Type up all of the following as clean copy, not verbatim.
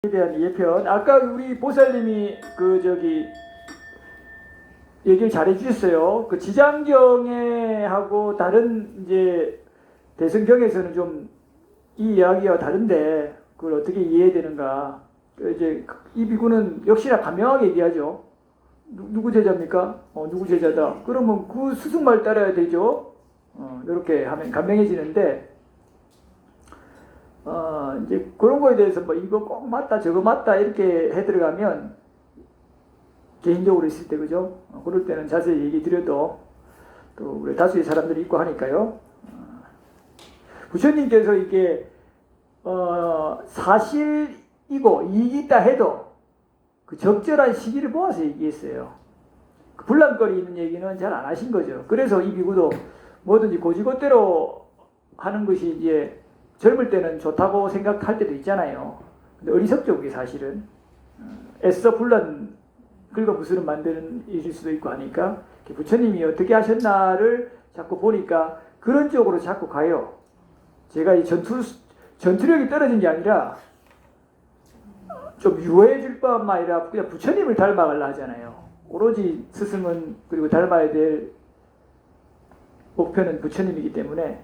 대한 예편. 아까 우리 보살님이 얘기를 잘 해주셨어요. 그 지장경에 하고 다른 이제 대승경에서는 좀 이 이야기와 다른데 그걸 어떻게 이해해야 되는가. 이제 이 비구는 역시나 간명하게 얘기하죠. 누구 제자입니까? 누구 제자다. 그러면 그 스승말 따라야 되죠. 이렇게 하면 간명해지는데. 이제 그런 거에 대해서 뭐 이거 꼭 맞다 저거 맞다 이렇게 해 들어가면 개인적으로 있을 때 그죠? 그럴 때는 자세히 얘기 드려도 또 우리 다수의 사람들이 있고 하니까요. 부처님께서 이게 사실이고 이익이 있다 해도 그 적절한 시기를 모아서 얘기했어요. 그 불랑거리 있는 얘기는 잘 안 하신 거죠. 그래서 이 비구도 뭐든지 고지고대로 하는 것이 이제 젊을 때는 좋다고 생각할 때도 있잖아요. 근데 어리석죠, 그게 사실은. 애써 불란 긁어 부스럼 만드는 일일 수도 있고 하니까 부처님이 어떻게 하셨나를 자꾸 보니까 그런 쪽으로 자꾸 가요. 제가 이 전투력이 떨어진 게 아니라 좀 유해질 뿐만 아니라 그냥 부처님을 닮아가려 하잖아요. 오로지 스승은 그리고 닮아야 될 목표는 부처님이기 때문에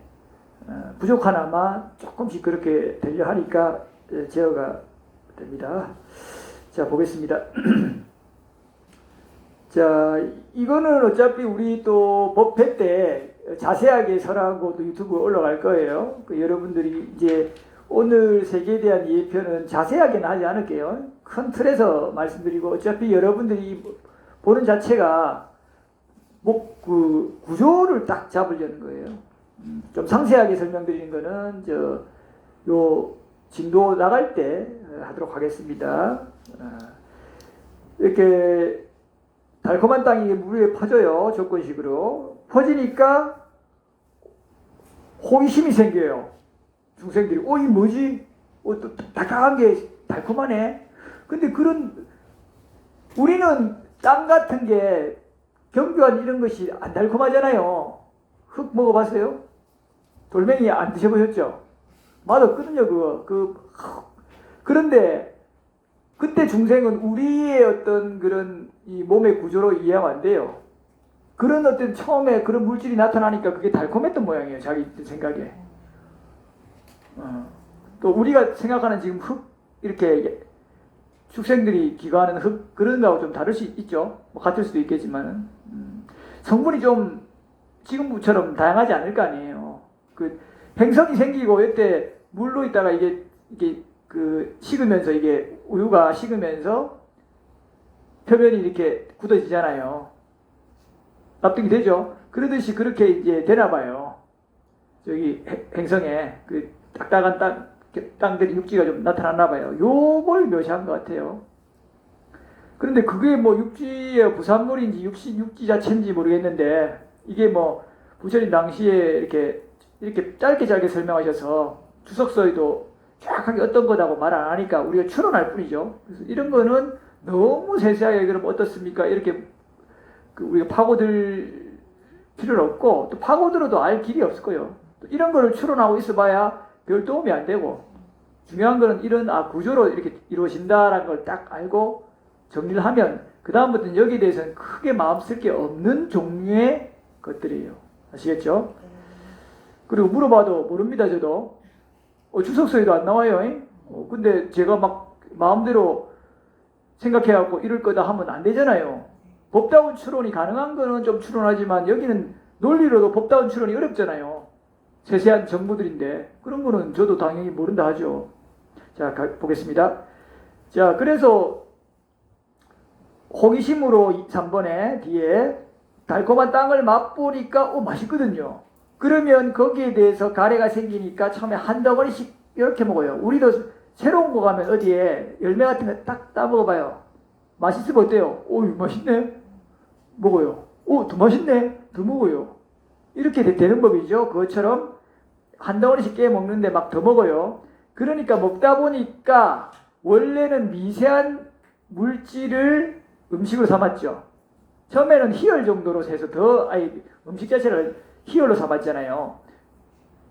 부족하나마 조금씩 그렇게 되려 하니까 제어가 됩니다. 자, 보겠습니다. 자, 이거는 어차피 우리 또 법회 때 자세하게 설하고도 유튜브에 올라갈 거예요. 여러분들이 이제 오늘 세계에 대한 예편은 자세하게는 하지 않을게요. 큰 틀에서 말씀드리고 어차피 여러분들이 보는 자체가 그 구조를 딱 잡으려는 거예요. 좀 상세하게 설명드리는 거는 요 진도 나갈 때 하도록 하겠습니다. 이렇게 달콤한 땅이 물 위에 퍼져요. 조건식으로 퍼지니까 호기심이 생겨요. 중생들이 이 뭐지? 또 다양한 게 달콤하네. 근데 우리는 땅 같은 게 경교한 이런 것이 안 달콤하잖아요. 흙 먹어봤어요? 돌멩이 안 드셔보셨죠? 맛없거든요, 그거. 그런데, 그때 중생은 우리의 어떤 그런 이 몸의 구조로 이해하면 안 돼요. 그런 어떤 처음에 그런 물질이 나타나니까 그게 달콤했던 모양이에요, 자기 생각에. 또 우리가 생각하는 지금 흙, 이렇게 축생들이 기거하는 흙, 그런 거하고 좀 다를 수 있죠. 뭐 같을 수도 있겠지만은. 성분이 좀 지금처럼 다양하지 않을 거 아니에요. 그 행성이 생기고 이때 물로 있다가 이게 식으면서 이게 우유가 식으면서 표면이 이렇게 굳어지잖아요. 납득이 되죠? 그러듯이 그렇게 이제 되나 봐요. 저기 행성에 그 딱딱한 땅들이 육지가 좀 나타났나 봐요. 요걸 묘사한 것 같아요. 그런데 그게 뭐 육지의 부산물인지 육지 자체인지 모르겠는데 이게 뭐 부처님 당시에 이렇게 짧게 설명하셔서 주석서에도 정확하게 어떤 거다고 말 안 하니까 우리가 추론할 뿐이죠. 그래서 이런 거는 너무 세세하게 그럼 어떻습니까? 이렇게 우리가 파고들 필요는 없고 또 파고들어도 알 길이 없을 거예요. 또 이런 거를 추론하고 있어봐야 별 도움이 안 되고 중요한 거는 이런 구조로 이렇게 이루어진다라는 걸 딱 알고 정리를 하면 그 다음부터는 여기에 대해서는 크게 마음 쓸 게 없는 종류의 것들이에요. 아시겠죠? 그리고 물어봐도 모릅니다. 저도 주석서에도 안 나와요. 근데 제가 막 마음대로 생각해갖고 이럴 거다 하면 안 되잖아요. 법다운 추론이 가능한 거는 좀 추론하지만 여기는 논리로도 법다운 추론이 어렵잖아요. 세세한 정보들인데 그런 거는 저도 당연히 모른다 하죠. 자, 보겠습니다. 자, 그래서 호기심으로 3번에 뒤에 달콤한 땅을 맛보니까 맛있거든요. 그러면 거기에 대해서 가래가 생기니까 처음에 한 덩어리씩 이렇게 먹어요. 우리도 새로운 거 가면 어디에 열매 같은 거 딱 따먹어봐요. 맛있으면 어때요? 맛있네? 먹어요. 더 맛있네? 더 먹어요. 이렇게 되는 법이죠. 그것처럼 한 덩어리씩 깨 먹는데 막 더 먹어요. 그러니까 먹다 보니까 원래는 미세한 물질을 음식으로 삼았죠. 처음에는 희열 정도로 해서 음식 자체를 희열로 삼았잖아요.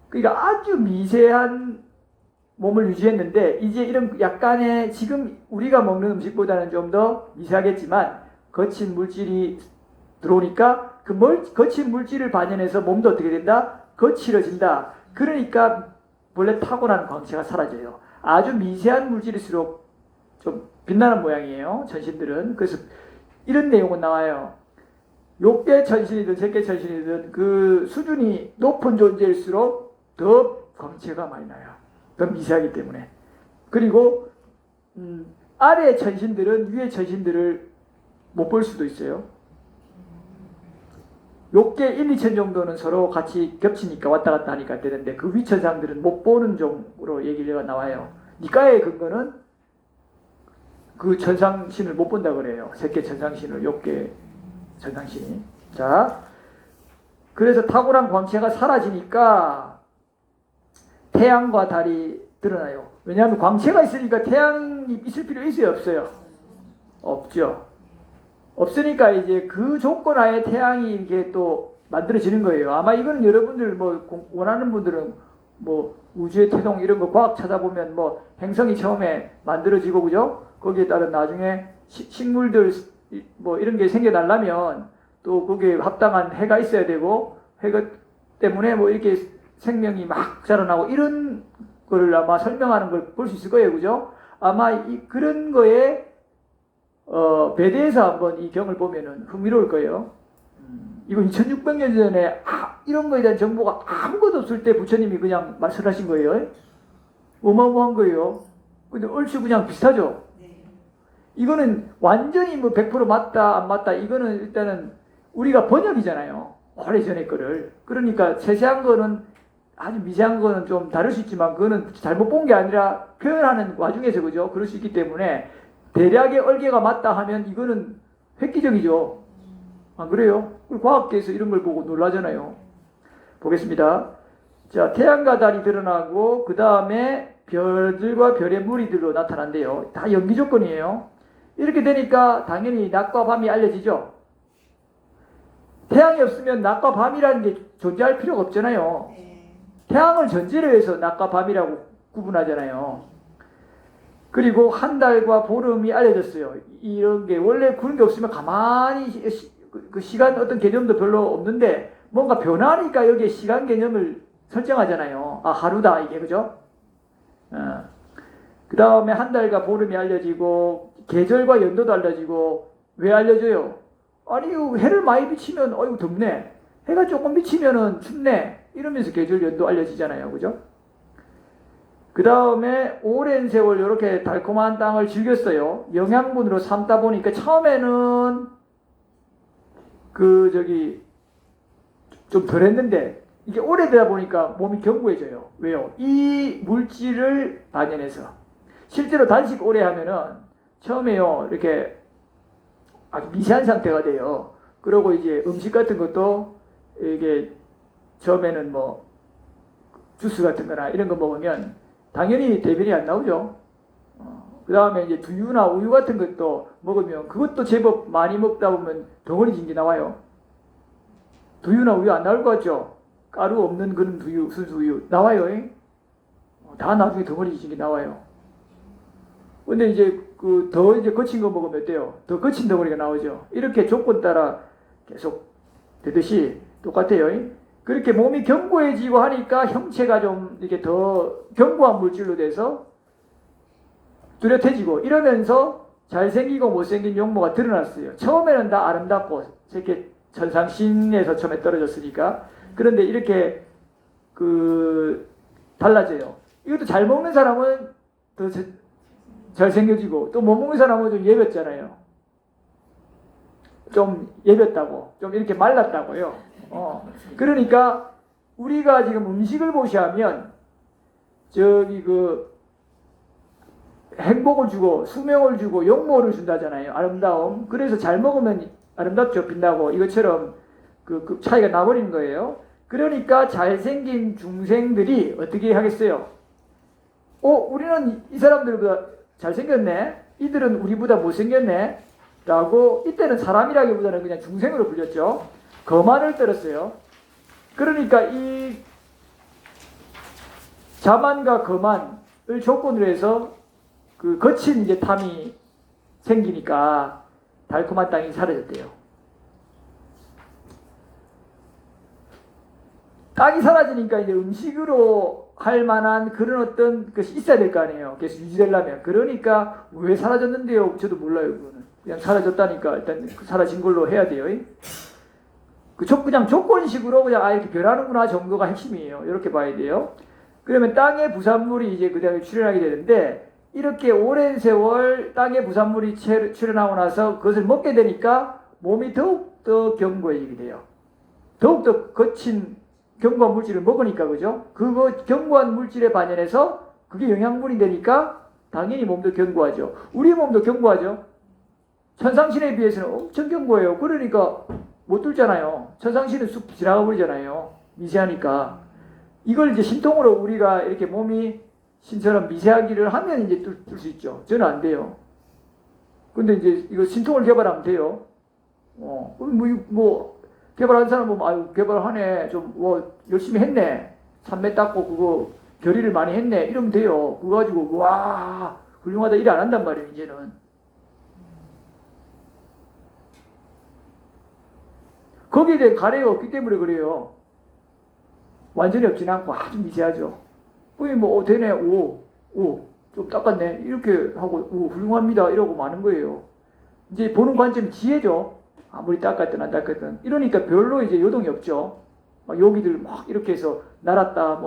그러니까 아주 미세한 몸을 유지했는데 이제 이런 약간의 지금 우리가 먹는 음식보다는 좀 더 미세하겠지만 거친 물질이 들어오니까 그 거친 물질을 반영해서 몸도 어떻게 된다? 거칠어진다. 그러니까 원래 타고난 광채가 사라져요. 아주 미세한 물질일수록 좀 빛나는 모양이에요. 천신들은. 그래서 이런 내용은 나와요. 욕계 천신이든 색계 천신이든 그 수준이 높은 존재일수록 더 광채가 많이 나요. 더 미세하기 때문에. 그리고 아래 천신들은 위에 천신들을 못 볼 수도 있어요. 욕계 1, 2천 정도는 서로 같이 겹치니까 왔다 갔다 하니까 되는데 그 위천상들은 못 보는 종으로 얘기가 나와요. 니까의 근거는 그 천상신을 못 본다 그래요. 색계 천상신을, 욕계 천상신이. 자, 그래서 탁월한 광채가 사라지니까 태양과 달이 드러나요. 왜냐하면 광채가 있으니까 태양이 있을 필요 있어요, 없어요? 없죠. 없으니까 이제 그 조건 하에 태양이 이게 또 만들어지는 거예요. 아마 이거는 여러분들 뭐 원하는 분들은 뭐 우주의 태동 이런 거 과학 찾아보면 뭐 행성이 처음에 만들어지고 그죠? 거기에 따른 나중에 식물들 뭐 이런 게 생겨나려면 또 거기에 합당한 해가 있어야 되고 해가 때문에 뭐 이렇게 생명이 막 자라나고 이런 거를 아마 설명하는 걸 볼 수 있을 거예요. 그죠? 아마 그런 거에 배대에서 한번 이 경을 보면은 흥미로울 거예요. 이거 2600년 전에 이런 거에 대한 정보가 아무것도 없을 때 부처님이 그냥 말씀하신 거예요. 어마어마한 거예요. 근데 얼추 그냥 비슷하죠. 이거는 완전히 뭐 100% 맞다 안 맞다 이거는 일단은 우리가 번역이잖아요. 오래전의 거를. 그러니까 세세한 거는 아주 미세한 거는 좀 다를 수 있지만 그거는 잘못 본 게 아니라 표현하는 와중에서 그죠? 그럴 수 있기 때문에 대략의 얼개가 맞다 하면 이거는 획기적이죠. 안 그래요? 과학계에서 이런 걸 보고 놀라잖아요. 보겠습니다. 자, 태양과 달이 드러나고 그 다음에 별들과 별의 무리들로 나타난대요. 다 연기 조건이에요. 이렇게 되니까 당연히 낮과 밤이 알려지죠. 태양이 없으면 낮과 밤이라는 게 존재할 필요가 없잖아요. 태양을 전제로 해서 낮과 밤이라고 구분하잖아요. 그리고 한 달과 보름이 알려졌어요. 이런 게 원래 그런 게 없으면 가만히 그 시간 어떤 개념도 별로 없는데 뭔가 변하니까 여기에 시간 개념을 설정하잖아요. 아, 하루다 이게 그죠? 그 다음에 한 달과 보름이 알려지고 계절과 연도도 알려지고 왜 알려져요? 아니 해를 많이 비치면 어이구 덥네. 해가 조금 비치면은 춥네. 이러면서 계절 연도 알려지잖아요. 그죠? 그 다음에 오랜 세월 이렇게 달콤한 땅을 즐겼어요. 영양분으로 삼다 보니까 처음에는 좀 덜했는데 이게 오래되다 보니까 몸이 견고해져요. 왜요? 이 물질을 반영해서 실제로 단식 오래 하면은 처음에요 이렇게 아주 미세한 상태가 돼요. 그리고 이제 음식 같은 것도 이게 처음에는 뭐 주스 같은 거나 이런 거 먹으면 당연히 대변이 안 나오죠. 그 다음에 이제 두유나 우유 같은 것도 먹으면 그것도 제법 많이 먹다 보면 덩어리 진 게 나와요. 두유나 우유 안 나올 것 같죠? 가루 없는 그런 두유, 순수 우유 나와요. 다 나중에 덩어리 진 게 나와요. 근데 이제 더 이제 거친 거 먹으면 어때요? 더 거친 덩어리가 나오죠. 이렇게 조건 따라 계속 되듯이 똑같아요. 그렇게 몸이 견고해지고 하니까 형체가 좀 이렇게 더 견고한 물질로 돼서 뚜렷해지고 이러면서 잘생기고 못생긴 용모가 드러났어요. 처음에는 다 아름답고 이렇게 천상신에서 처음에 떨어졌으니까. 그런데 이렇게 달라져요. 이것도 잘 먹는 사람은 더 잘생겨지고 또 못 먹는 사람은 좀 예볐잖아요. 좀 예볐다고 좀 이렇게 말랐다고요. 그러니까 우리가 지금 음식을 보시하면 행복을 주고 수명을 주고 용모를 준다잖아요. 아름다움. 그래서 잘 먹으면 아름답죠. 빛나고 이것처럼 그 차이가 나버리는 거예요. 그러니까 잘생긴 중생들이 어떻게 하겠어요? 우리는 이 사람들보다 잘생겼네. 이들은 우리보다 못생겼네. 라고 이때는 사람이라기보다는 그냥 중생으로 불렸죠. 거만을 떨었어요. 그러니까 이 자만과 거만 조건으로 해서 그 거친 이제 탐이 생기니까 달콤한 땅이 사라졌대요. 땅이 사라지니까 이제 음식으로 할 만한 그런 어떤 것이 있어야 될 거 아니에요. 계속 유지되려면. 그러니까 왜 사라졌는데요? 저도 몰라요. 그거는. 그냥 사라졌다니까 일단 사라진 걸로 해야 돼요. 그냥 조건식으로 그냥 이렇게 변하는구나 정도가 핵심이에요. 이렇게 봐야 돼요. 그러면 땅의 부산물이 이제 그 다음에 출현하게 되는데, 이렇게 오랜 세월 땅의 부산물이 출현하고 나서 그것을 먹게 되니까 몸이 더욱더 견고해지게 돼요. 더욱더 거친 견고한 물질을 먹으니까, 그죠? 그거 견고한 물질에 반연해서 그게 영양분이 되니까 당연히 몸도 견고하죠. 우리 몸도 견고하죠. 천상신에 비해서는 엄청 견고해요. 그러니까 못 뚫잖아요. 천상신은 쑥 지나가 버리잖아요. 미세하니까. 이걸 이제 신통으로 우리가 이렇게 몸이 신처럼 미세하기를 하면 이제 뚫을 수 있죠. 저는 안 돼요. 근데 이제 이거 신통을 개발하면 돼요. 개발한 사람 보면, 아유, 개발하네. 좀, 열심히 했네. 산매 닦고, 그거, 결의를 많이 했네. 이러면 돼요. 그거 가지고, 와, 훌륭하다. 일 안 한단 말이에요, 이제는. 거기에 대한 가래가 없기 때문에 그래요. 완전히 없진 않고 아주 미세하죠. 되네. 좀 닦았네. 이렇게 하고, 훌륭합니다. 이러고 마는 거예요. 이제 보는 관점이 지혜죠. 아무리 닦았든 안 닦았든. 이러니까 별로 이제 요동이 없죠. 막 여기들 막 이렇게 해서 날았다,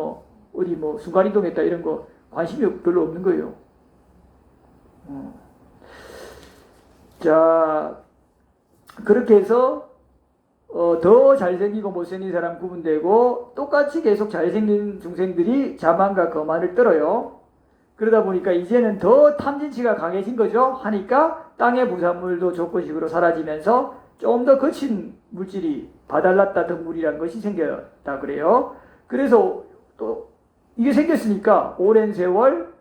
어디 순간이동했다 이런 거 관심이 별로 없는 거예요. 자, 그렇게 해서 더 잘생기고 못생긴 사람 구분되고, 똑같이 계속 잘생긴 중생들이 자만과 거만을 떨어요. 그러다 보니까 이제는 더 탐진치가 강해진 거죠. 하니까 땅의 부산물도 조건식으로 사라지면서 좀 더 거친 물질이 바달랐다 덩굴이라는 것이 생겼다 그래요. 그래서 또 이게 생겼으니까 오랜 세월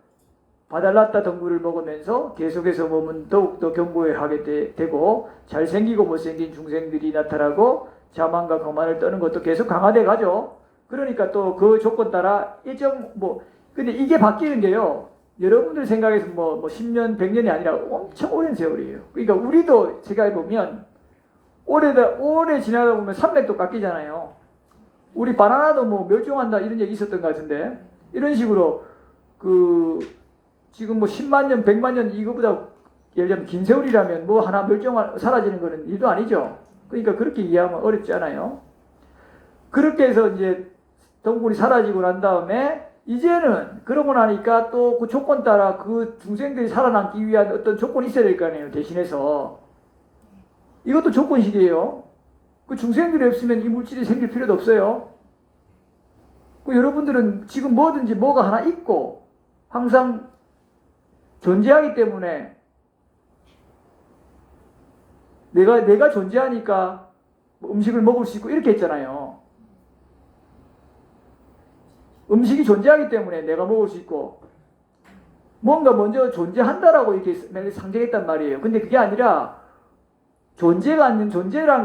바달랐다 덩굴을 먹으면서 계속해서 몸은 더욱더 견고하게 되고, 잘생기고 못생긴 중생들이 나타나고 자만과 거만을 떠는 것도 계속 강화돼 가죠. 그러니까 또 그 조건 따라 근데 이게 바뀌는 게요, 여러분들 생각에서 10년, 100년이 아니라 엄청 오랜 세월이에요. 그러니까 우리도 제가 보면 오래 지나다 보면 산맥도 깎이잖아요. 우리 바나나도 멸종한다 이런 얘기 있었던 것 같은데, 이런 식으로 지금 10만 년, 100만 년 이거보다 예를 들면 긴 세월이라면 하나 사라지는 거는 일도 아니죠. 그러니까 그렇게 이해하면 어렵지 않아요. 그렇게 해서 이제 덩굴이 사라지고 난 다음에 이제는 그러고 나니까 또 그 조건 따라 그 중생들이 살아남기 위한 어떤 조건이 있어야 될 거 아니에요. 대신해서. 이것도 조건식이에요. 그 중생들이 없으면 이 물질이 생길 필요도 없어요. 여러분들은 지금 뭐든지 뭐가 하나 있고 항상 존재하기 때문에, 내가 존재하니까 음식을 먹을 수 있고 이렇게 했잖아요. 음식이 존재하기 때문에 내가 먹을 수 있고, 뭔가 먼저 존재한다라고 이렇게 상정했단 말이에요. 근데 그게 아니라 존재라는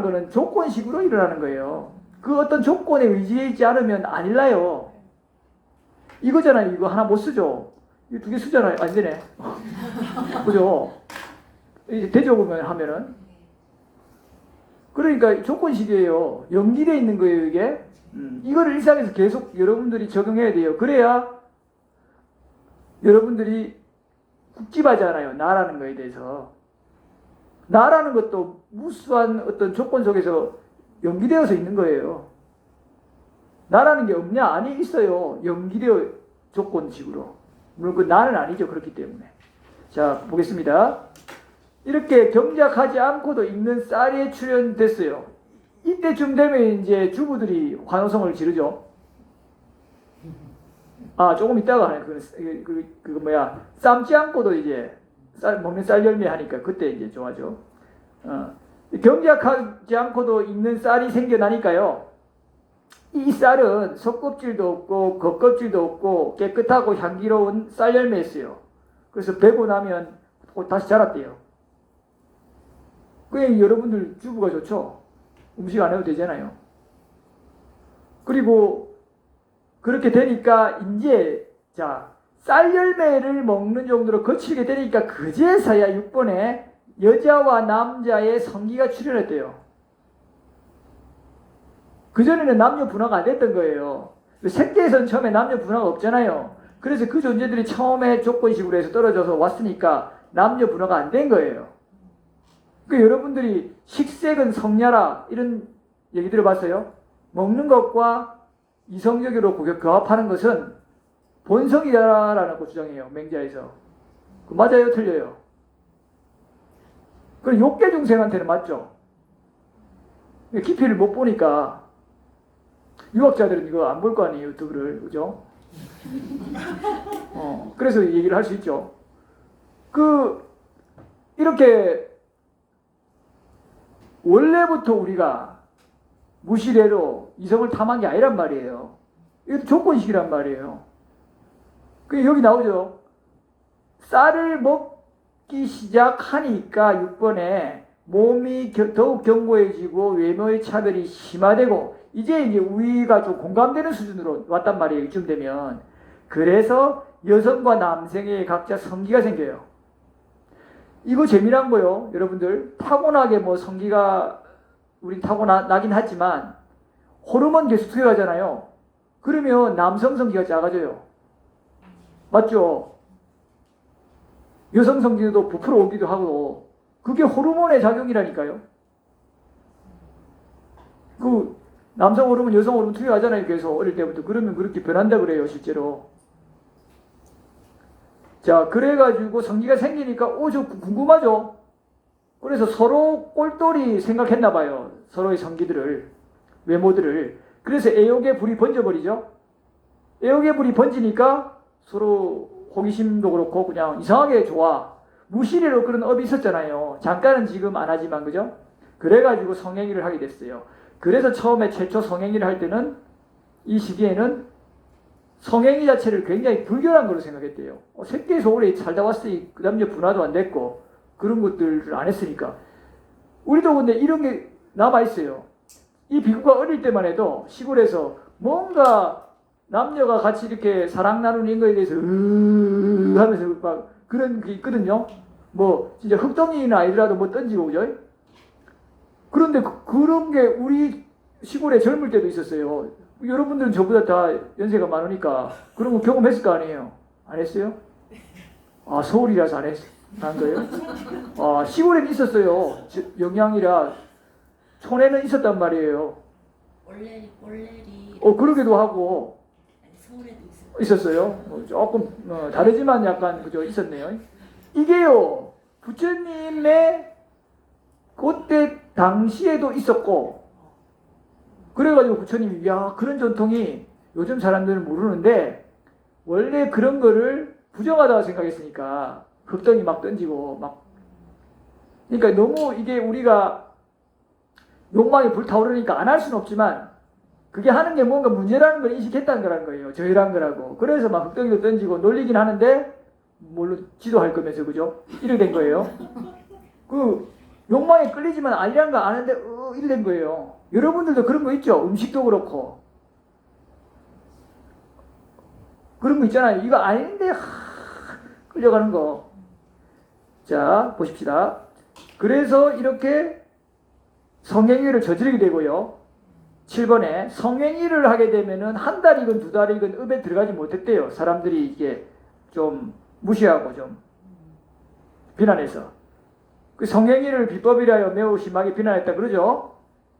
거는 조건식으로 일어나는 거예요. 그 어떤 조건에 의지하지 않으면 안 일나요. 이거잖아요. 이거 하나 못 쓰죠. 이거 2개 쓰잖아요. 안 되네. 그죠? 대조보면 하면은. 그러니까 조건식이에요. 연기되어 있는 거예요, 이게. 이거를 일상에서 계속 여러분들이 적용해야 돼요. 그래야 여러분들이 굽집하잖아요. 나라는 거에 대해서. 나라는 것도 무수한 어떤 조건 속에서 연기되어서 있는 거예요. 나라는 게 없냐? 아니, 있어요. 연기되어 조건식으로. 물론 그 나는 아니죠. 그렇기 때문에. 자, 보겠습니다. 이렇게 경작하지 않고도 있는 쌀이 출현됐어요. 이때쯤 되면 이제 주부들이 환호성을 지르죠. 조금 있다가 하네. 삶지 않고도 이제 먹는 쌀 열매 하니까 그때 이제 좋아져. 경작하지 않고도 있는 쌀이 생겨나니까요. 이 쌀은 속껍질도 없고 겉껍질도 없고 깨끗하고 향기로운 쌀 열매였어요. 그래서 베고 나면 다시 자랐대요. 그게 여러분들 주부가 좋죠. 음식 안 해도 되잖아요. 그리고 그렇게 되니까 이제 쌀 열매를 먹는 정도로 거칠게 되니까 그제서야 6번에 여자와 남자의 성기가 출현했대요. 그전에는 남녀 분화가 안 됐던 거예요. 생계에서는 처음에 남녀 분화가 없잖아요. 그래서 그 존재들이 처음에 조건식으로 해서 떨어져서 왔으니까 남녀 분화가 안 된 거예요. 그러니까 여러분들이 식색은 성냐라 이런 얘기 들어봤어요? 먹는 것과 이성적으로 교합하는 것은 본성이다라는 거 주장해요. 맹자에서. 맞아요? 틀려요? 그럼 욕계 중생한테는 맞죠? 깊이를 못 보니까 유학자들은 이거 안 볼 거 아니에요, 유튜브를. 그죠? 그래서 얘기를 할 수 있죠. 이렇게, 원래부터 우리가 무시래로 이성을 탐한 게 아니란 말이에요. 이것도 조건식이란 말이에요. 여기 나오죠. 쌀을 먹기 시작하니까 6번에 몸이 더욱 견고해지고 외모의 차별이 심화되고 이제 우리가 좀 공감되는 수준으로 왔단 말이에요. 이쯤 되면. 그래서 여성과 남성의 각자 성기가 생겨요. 이거 재미난 거요. 여러분들 타고나게 뭐 성기가 우린 타고나긴 하지만 호르몬 계속 투여하잖아요. 그러면 남성 성기가 작아져요. 맞죠? 여성 성기도 부풀어 오기도 하고 그게 호르몬의 작용이라니까요. 남성 호르몬, 여성 호르몬 투여하잖아요. 계속 어릴 때부터. 그러면 그렇게 변한다 그래요. 실제로. 자, 그래가지고 성기가 생기니까 저 궁금하죠? 그래서 서로 꼴똘히 생각했나 봐요. 서로의 성기들을, 외모들을. 그래서 애욕의 불이 번져버리죠. 애욕의 불이 번지니까 서로 호기심도 그렇고 그냥 이상하게 좋아. 무시리로 그런 업이 있었잖아요. 잠깐은 지금 안 하지만, 그죠? 그래가지고 성행위를 하게 됐어요. 그래서 처음에 최초 성행위를 할 때는 이 시기에는 성행위 자체를 굉장히 불결한 걸로 생각했대요. 새끼에서 오래 살다 왔으니 그 남녀 분화도 안 됐고 그런 것들을 안 했으니까. 우리도 근데 이런 게 남아있어요. 이 비구가 어릴 때만 해도 시골에서 뭔가 남녀가 같이 이렇게 사랑 나누는 거에 대해서 하면서 막 그런 게 있거든요. 뭐 진짜 흙덩이나 아이들라도 뭐 던지고, 그죠? 그런데 그런 게 우리 시골에 젊을 때도 있었어요. 여러분들은 저보다 다 연세가 많으니까 그런 거 경험했을 거 아니에요? 안 했어요? 아, 서울이라서 안 거예요? 시골에는 있었어요. 영양이라 촌에는 있었단 말이에요. 올레리. 그러기도 하고. 서울에도 있었어요. 조금 다르지만 약간 그죠, 있었네요. 이게요, 부처님의 그때 당시에도 있었고, 그래가지고 부처님이 그런 전통이 요즘 사람들은 모르는데 원래 그런 거를 부정하다고 생각했으니까 흙덩이 막 던지고 막. 그러니까 너무 이게 우리가 욕망이 불타오르니까 안 할 수는 없지만 그게 하는 게 뭔가 문제라는 걸 인식했다는 거라는 거예요. 저희란 거라고. 그래서 막 흙덩이도 던지고 놀리긴 하는데 물론 지도할 거면서, 그죠? 이래 된 거예요. 욕망에 끌리지만 아니란 거 아는데 이래 된 거예요. 여러분들도 그런 거 있죠? 음식도 그렇고 그런 거 있잖아요. 이거 아닌데 끌려가는 거. 자, 보십시다. 그래서 이렇게 성행위를 저지르게 되고요. 7번에 성행위를 하게 되면은 한 달이건 두 달이건 읍에 들어가지 못했대요. 사람들이 이게 좀 무시하고 좀 비난해서. 그 성행위를 비법이라여 매우 심하게 비난했다 그러죠.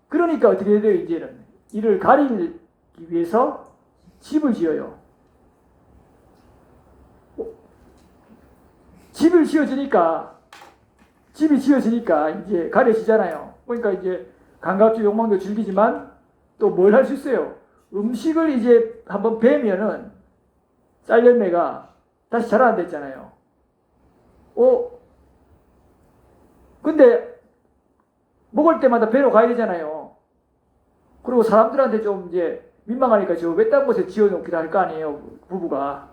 그러니까 어떻게 돼요? 이제는 이를 가리기 위해서 집을 지어요. 집이 지어지니까 이제 가려지잖아요. 그러니까 이제 감각적 욕망도 즐기지만 또 뭘 할 수 있어요? 음식을 이제 한번 베면은 쌀 열매가 다시 자라난댔잖아요. 근데 먹을 때마다 배로 가야 되잖아요. 그리고 사람들한테 좀 이제 민망하니까 저 외딴 곳에 지어놓기도 할 거 아니에요, 부부가.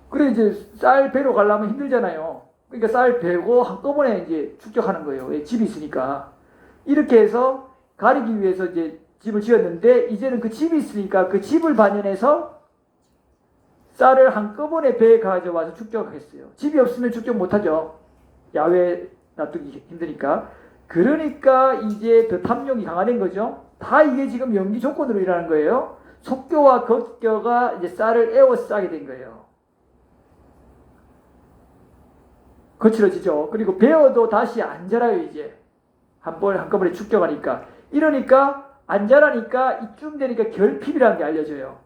그래 이제 쌀 배로 가려면 힘들잖아요. 그러니까 쌀 배고 한꺼번에 이제 축적하는 거예요. 집이 있으니까. 이렇게 해서 가리기 위해서 이제 집을 지었는데 이제는 그 집이 있으니까 그 집을 반영해서 쌀을 한꺼번에 배에 가져와서 축적했어요. 집이 없으면 축적 못하죠. 야외에 놔두기 힘드니까. 그러니까 이제 더 탐욕이 강화된 거죠. 다 이게 지금 연기 조건으로 일하는 거예요. 속교와 겉교가 이제 쌀을 에워 싸게 된 거예요. 거칠어지죠. 그리고 베어도 다시 안 자라요, 이제. 한꺼번에 축적하니까. 이러니까, 안 자라니까, 이쯤 되니까 결핍이라는 게 알려져요.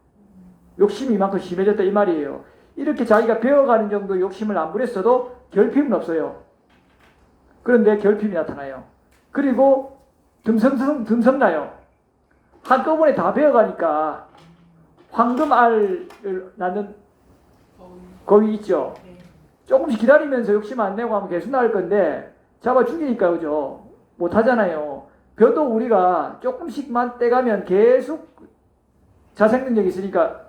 욕심이 이만큼 심해졌다, 이 말이에요. 이렇게 자기가 베어가는 정도 욕심을 안 부렸어도 결핍은 없어요. 그런데 결핍이 나타나요. 그리고 듬성나요. 한꺼번에 다 베어가니까, 황금알을 낳는 거위 있죠. 조금씩 기다리면서 욕심 안 내고 하면 계속 나올 건데 잡아 죽이니까 그죠. 못 하잖아요. 벼도 우리가 조금씩만 떼가면 계속 자생 능력이 있으니까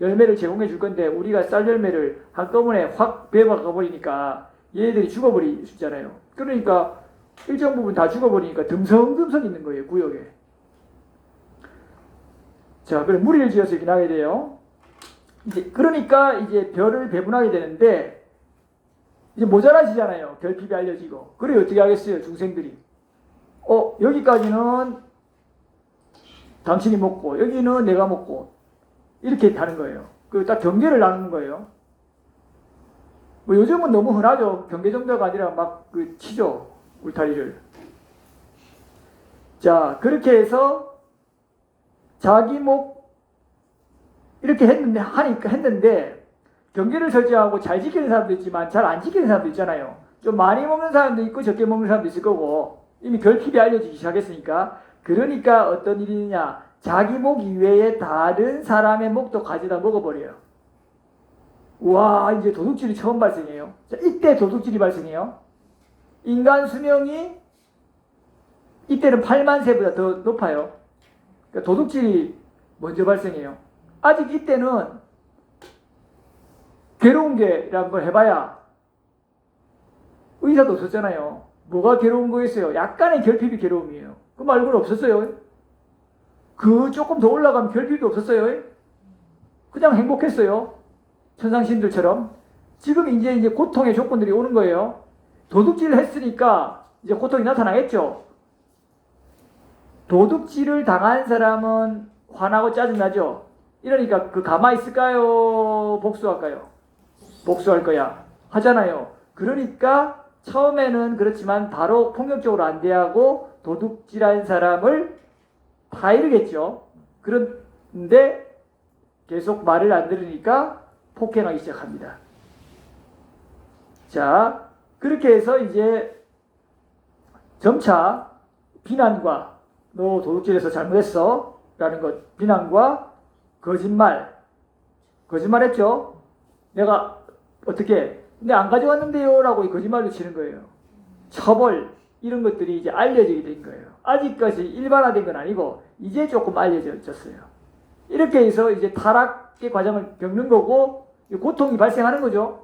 열매를 제공해 줄 건데 우리가 쌀 열매를 한꺼번에 확 베어가 버리니까 얘들이 죽어버리잖아요. 그러니까 일정 부분 다 죽어버리니까 듬성듬성 있는 거예요, 구역에. 자, 그럼 무리를 지어서 이렇게 나게 돼요. 이제 그러니까 이제 벼를 배분하게 되는데 이제 모자라지잖아요. 결핍이 알려지고. 그래 어떻게 하겠어요, 중생들이. 여기까지는 당신이 먹고 여기는 내가 먹고 이렇게 하는 거예요. 그 딱 경계를 나누는 거예요. 뭐 요즘은 너무 흔하죠. 경계 정도가 아니라 막 그 치죠, 울타리를. 자, 그렇게 해서 자기 목 이렇게 했는데 경계를 설정하고 잘 지키는 사람도 있지만 잘 안 지키는 사람도 있잖아요. 좀 많이 먹는 사람도 있고 적게 먹는 사람도 있을 거고 이미 결핍이 알려지기 시작했으니까. 그러니까 어떤 일이냐, 자기 목 이외에 다른 사람의 목도 가져다 먹어버려요. 와, 이제 도둑질이 처음 발생해요. 자, 이때 도둑질이 발생해요. 인간 수명이 이때는 8만 세보다 더 높아요. 그러니까 도둑질이 먼저 발생해요. 아직 이때는 괴로운 게란 걸 해봐야 의사도 없었잖아요. 뭐가 괴로운 거였어요? 약간의 결핍이 괴로움이에요. 그 말고는 없었어요. 그 조금 더 올라가면 결핍도 없었어요. 그냥 행복했어요. 천상신들처럼. 지금 이제 고통의 조건들이 오는 거예요. 도둑질을 했으니까 이제 고통이 나타나겠죠. 도둑질을 당한 사람은 화나고 짜증나죠. 이러니까 그 가만히 있을까요? 복수할까요? 복수할 거야. 하잖아요. 그러니까 처음에는 그렇지만 바로 폭력적으로 안 대하고 도둑질한 사람을 파이르겠죠. 그런데 계속 말을 안 들으니까 폭행하기 시작합니다. 자, 그렇게 해서 이제 점차 비난과 너 도둑질해서 잘못했어 라는 것, 비난과 거짓말했죠. 내가 어떻게 근데 안 가져왔는데요 라고 거짓말로 치는 거예요. 처벌 이런 것들이 이제 알려지게 된 거예요. 아직까지 일반화된 건 아니고 이제 조금 알려졌어요. 이렇게 해서 이제 타락의 과정을 겪는 거고 고통이 발생하는 거죠.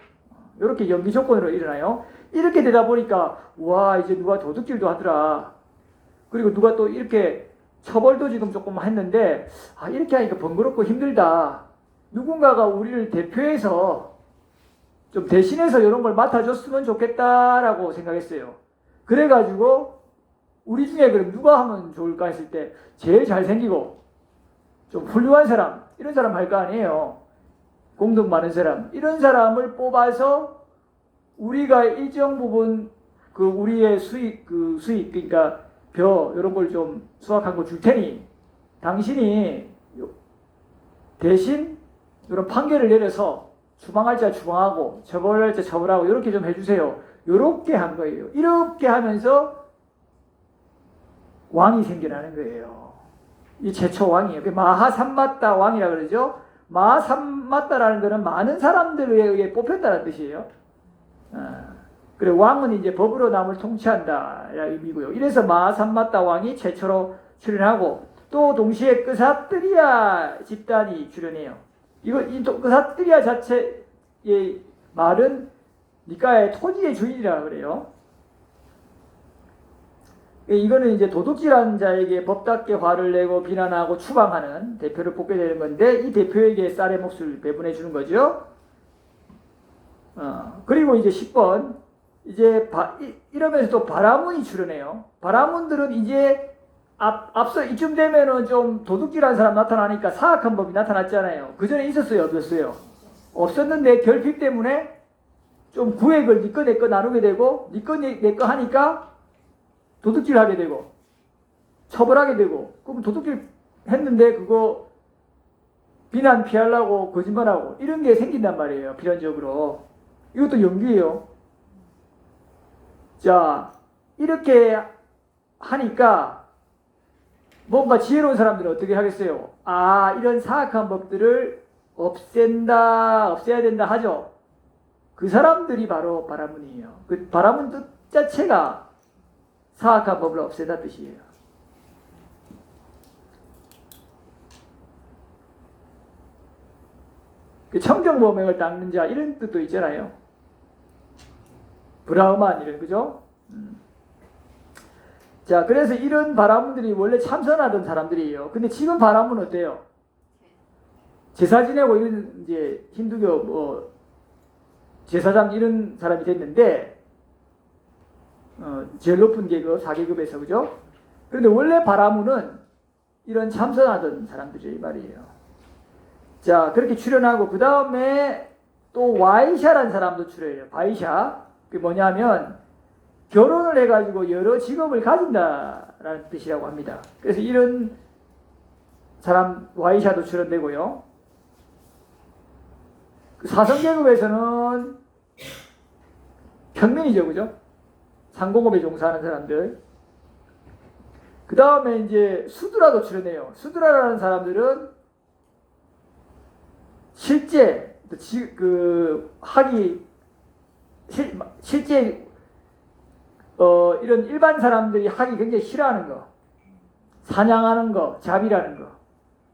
이렇게 연기 조건으로 일어나요. 이렇게 되다 보니까 와, 이제 누가 도둑질도 하더라. 그리고 누가 또 이렇게 처벌도 지금 조금 했는데 이렇게 하니까 번거롭고 힘들다. 누군가가 우리를 대표해서 좀 대신해서 이런 걸 맡아줬으면 좋겠다라고 생각했어요. 그래가지고 우리 중에 그럼 누가 하면 좋을까 했을 때 제일 잘생기고 좀 훌륭한 사람, 이런 사람 할 거 아니에요. 공덕 많은 사람, 이런 사람을 뽑아서 우리가 일정 부분 그 우리의 수익 그러니까 벼 이런 걸 좀 수확한 거 줄 테니 당신이 대신 이런 판결을 내려서 추방할 자 추방하고 처벌할 자 처벌하고 이렇게 좀 해주세요. 이렇게 한 거예요. 이렇게 하면서 왕이 생겨나는 거예요. 이 최초 왕이에요. 마하삼마따 왕이라 그러죠. 마하삼마따라는 거는 많은 사람들에 의해 뽑혔다는 뜻이에요. 그래 왕은 이제 법으로 남을 통치한다 의미고요. 이래서 마하삼마따 왕이 최초로 출연하고 또 동시에 끄사뜨리아 집단이 출연해요. 이 끄사뜨리아 자체의 말은 니까의 토지의 주인이라고 그래요. 이거는 이제 도둑질한 자에게 법답게 화를 내고 비난하고 추방하는 대표를 뽑게 되는 건데 이 대표에게 쌀의 몫을 배분해 주는 거죠. 그리고 이제 10번 이제 이러면서 또 바라문이 출연해요. 바라문들은 이제 앞서 이쯤 되면은 좀 도둑질한 사람 나타나니까 사악한 법이 나타났잖아요. 그 전에 있었어요, 없었어요? 없었는데 결핍 때문에 좀 구획을 니꺼 내꺼 나누게 되고 니꺼 내꺼 하니까 도둑질 하게 되고 처벌하게 되고 그럼 도둑질 했는데 그거 비난 피하려고 거짓말하고 이런 게 생긴단 말이에요. 필연적으로. 이것도 연기예요. 자, 이렇게 하니까 뭔가 지혜로운 사람들은 어떻게 하겠어요? 이런 사악한 법들을 없애야 된다 하죠. 그 사람들이 바로 바라문이에요. 그 바라문 뜻 자체가 사악한 법을 없앤다 뜻이에요. 그 청정모명을 닦는 자 이런 뜻도 있잖아요. 브라흐만 이런 그죠? 자, 그래서 이런 바라문들이 원래 참선하던 사람들이에요. 근데 지금 바라문은 어때요? 제사 지내고 이런 이제 힌두교 제사장 이런 사람이 됐는데 제일 높은 계급 4계급에서 그죠? 그런데 원래 바라문은 이런 참선하던 사람들이 말이에요. 자, 그렇게 출연하고 그 다음에 또 와이샤라는 사람도 출연해요. 바이샤. 그게 뭐냐면 결혼을 해가지고 여러 직업을 가진다라는 뜻이라고 합니다. 그래서 이런 사람 와이샤도 출연되고요. 사성계급에서는 평민이죠, 그죠? 상공업에 종사하는 사람들. 그 다음에 이제 수드라도 출연해요. 수드라라는 사람들은 실제 실제 이런 일반 사람들이 하기 굉장히 싫어하는 거, 사냥하는 거, 잡이라는 거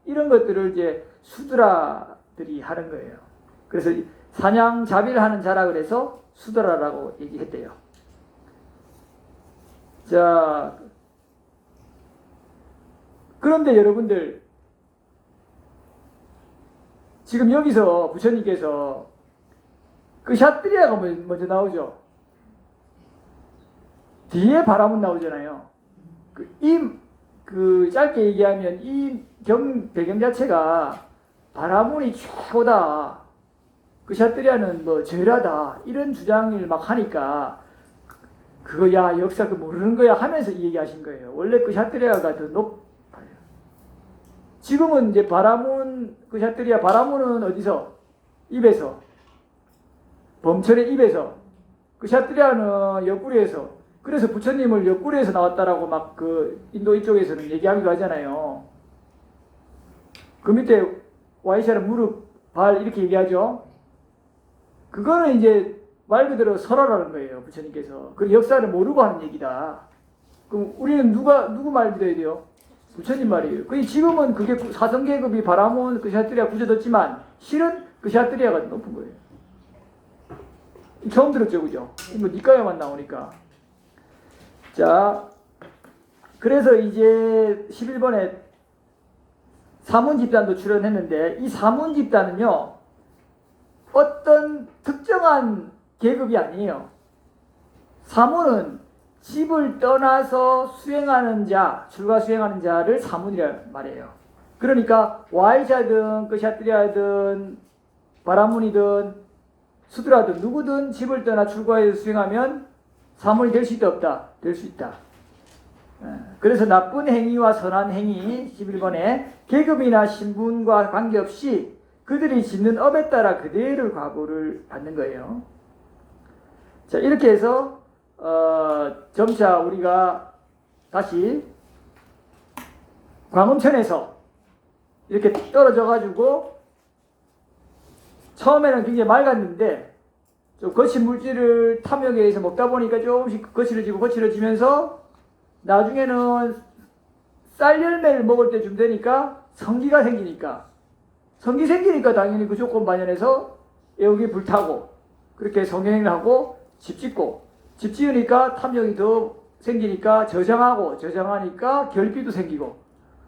이런 것들을 이제 수드라들이 하는 거예요. 그래서 사냥 잡이를 하는 자라 그래서 수드라라고 얘기했대요. 자, 그런데 여러분들 지금 여기서 부처님께서 그 샤트리아가 먼저 나오죠. 뒤에 바라문 나오잖아요. 짧게 얘기하면 이 배경 자체가 바라문이 최고다. 그 샤트리아는 뭐 죄라다. 이런 주장을 막 하니까 그거야 역사 그 모르는 거야 하면서 이 얘기하신 거예요. 원래 그 샤트리아가 더 높아요. 지금은 이제 바라문 그 샤트리아 바라문은 어디서? 입에서. 범철의 입에서. 그 샤트리아는 옆구리에서. 그래서 부처님을 옆구리에서 나왔다라고 막 그 인도 이쪽에서는 얘기하기도 하잖아요. 그 밑에 와이샤는 무릎, 발 이렇게 얘기하죠. 그거는 이제 말 그대로 설화라는 거예요. 부처님께서. 그 역사를 모르고 하는 얘기다. 그럼 우리는 누구 말 믿어야 돼요? 부처님 말이에요. 지금은 그게 사성계급이 바라문 그 샤트리아 구조됐지만 실은 그 샤트리아가 높은 거예요. 처음 들었죠, 그죠? 뭐 니까야만 나오니까. 자, 그래서 이제 11번에 사문집단도 출연했는데 이 사문집단은요 어떤 특정한 계급이 아니에요. 사문은 집을 떠나서 수행하는 자, 출가 수행하는 자를 사문이라 말해요. 그러니까 와이샤든 샤트리아든 바라문이든 수드라든 누구든 집을 떠나 출가해서 수행하면 사문이 될 수 있다 없다? 될 수 있다. 그래서 나쁜 행위와 선한 행위 11번에 계급이나 신분과 관계없이 그들이 짓는 업에 따라 그대로 과보를 받는 거예요. 자, 이렇게 해서 점차 우리가 다시 광음천에서 이렇게 떨어져 가지고 처음에는 굉장히 맑았는데 좀 거친 물질을 탐욕에 의해서 먹다 보니까 조금씩 거칠어지면서 나중에는 쌀 열매를 먹을 때쯤 되니까 성기가 생기니까 당연히 그 조건 반영해서 애욕이 불타고 그렇게 성행을 하고 집 짓고 집 지으니까 탐욕이 더 생기니까 저장하니까 결핍도 생기고,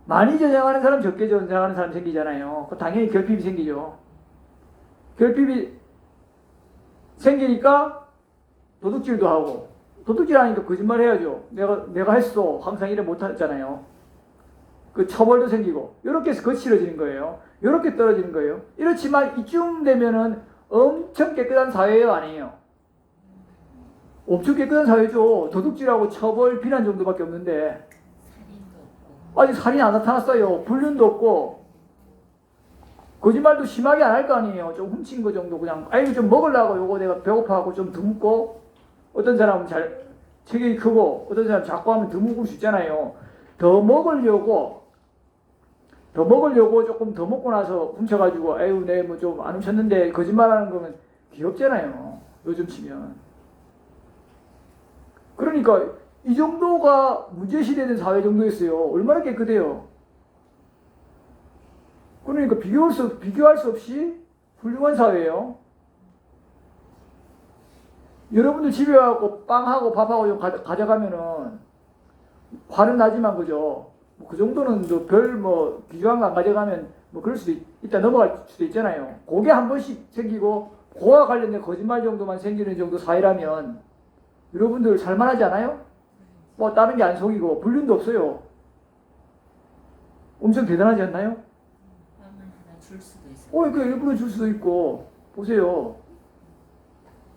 많이 저장하는 사람, 적게 저장하는 사람 생기잖아요. 당연히 결핍이 생기죠. 결핍이 생기니까 도둑질도 하고, 도둑질 하니까 거짓말 해야죠. 내가 했어. 항상 이래 못하잖아요. 그 처벌도 생기고, 이렇게 해서 거칠어지는 거예요. 이렇게 떨어지는 거예요. 이렇지만 이쯤 되면은 엄청 깨끗한 사회예요, 아니에요? 엄청 깨끗한 사회죠. 도둑질하고 처벌, 비난 정도밖에 없는데, 살인도 없고. 아직 살인 안 나타났어요. 불륜도 없고, 거짓말도 심하게 안 할 거 아니에요. 좀 훔친 거 정도 그냥, 아이고 좀 먹으려고 요거 내가 배고파하고 좀 더 묻고, 어떤 사람은 체격이 크고, 어떤 사람은 자꾸 하면 더 묵을 수 있잖아요. 더 먹으려고 조금 더 먹고 나서 훔쳐가지고, 아이고 내 뭐 좀 안 훔쳤는데 거짓말하는 거면 귀엽잖아요. 요즘 치면. 그러니까 이 정도가 문제시되는 사회 정도였어요. 얼마나 깨끗해요. 그러니까 비교할 수 없이 훌륭한 사회예요. 여러분들 집에 와서 빵하고 밥하고 좀 가져가면은 화는 나지만 그죠. 뭐 그 정도는 비교한 거 안 가져가면 뭐 그럴 수도 있다 넘어갈 수도 있잖아요. 그게 한 번씩 생기고 그와 관련된 거짓말 정도만 생기는 정도 사회라면 여러분들 살만하지 않아요? 뭐 다른 게 안 속이고 불륜도 없어요. 엄청 대단하지 않나요? 빵을 하나 줄 수도 있어요. 그 일부러 줄 수도 있고 보세요.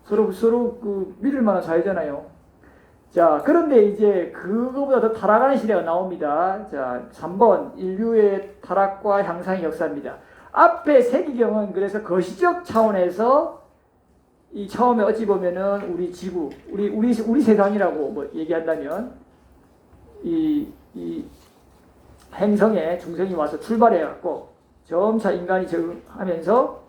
서로 그 믿을 만한 사회잖아요. 자, 그런데 이제 그거보다 더 타락하는 시대가 나옵니다. 자, 3번 인류의 타락과 향상의 역사입니다. 앞에 세기경은 그래서 거시적 차원에서 이 처음에 어찌 보면은 우리 지구, 우리 세상이라고 뭐 얘기한다면 이 행성에 중생이 와서 출발해갖고 점차 인간이 적응하면서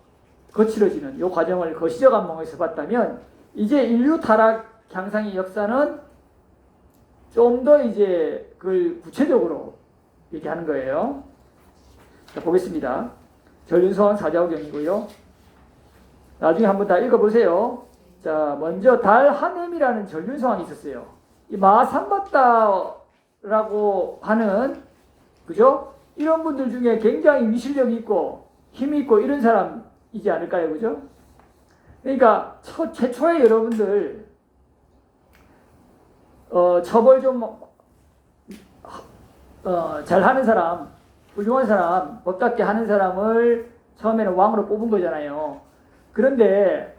거칠어지는 이 과정을 거시적 안목에서 봤다면 이제 인류 타락 향상의 역사는 좀 더 이제 그걸 구체적으로 얘기하는 거예요. 자, 보겠습니다. 전륜서원 사자오경이고요. 나중에 한번 다 읽어보세요. 자, 먼저 달 하넴이라는 전륜서왕이 있었어요. 이 마산바다라고 하는, 그죠? 이런 분들 중에 굉장히 위실력이 있고 힘이 있고 이런 사람이지 않을까요? 그죠? 그러니까 최초에 여러분들 처벌 좀 잘하는 사람, 훌륭한 사람, 법답게 하는 사람을 처음에는 왕으로 뽑은 거잖아요. 그런데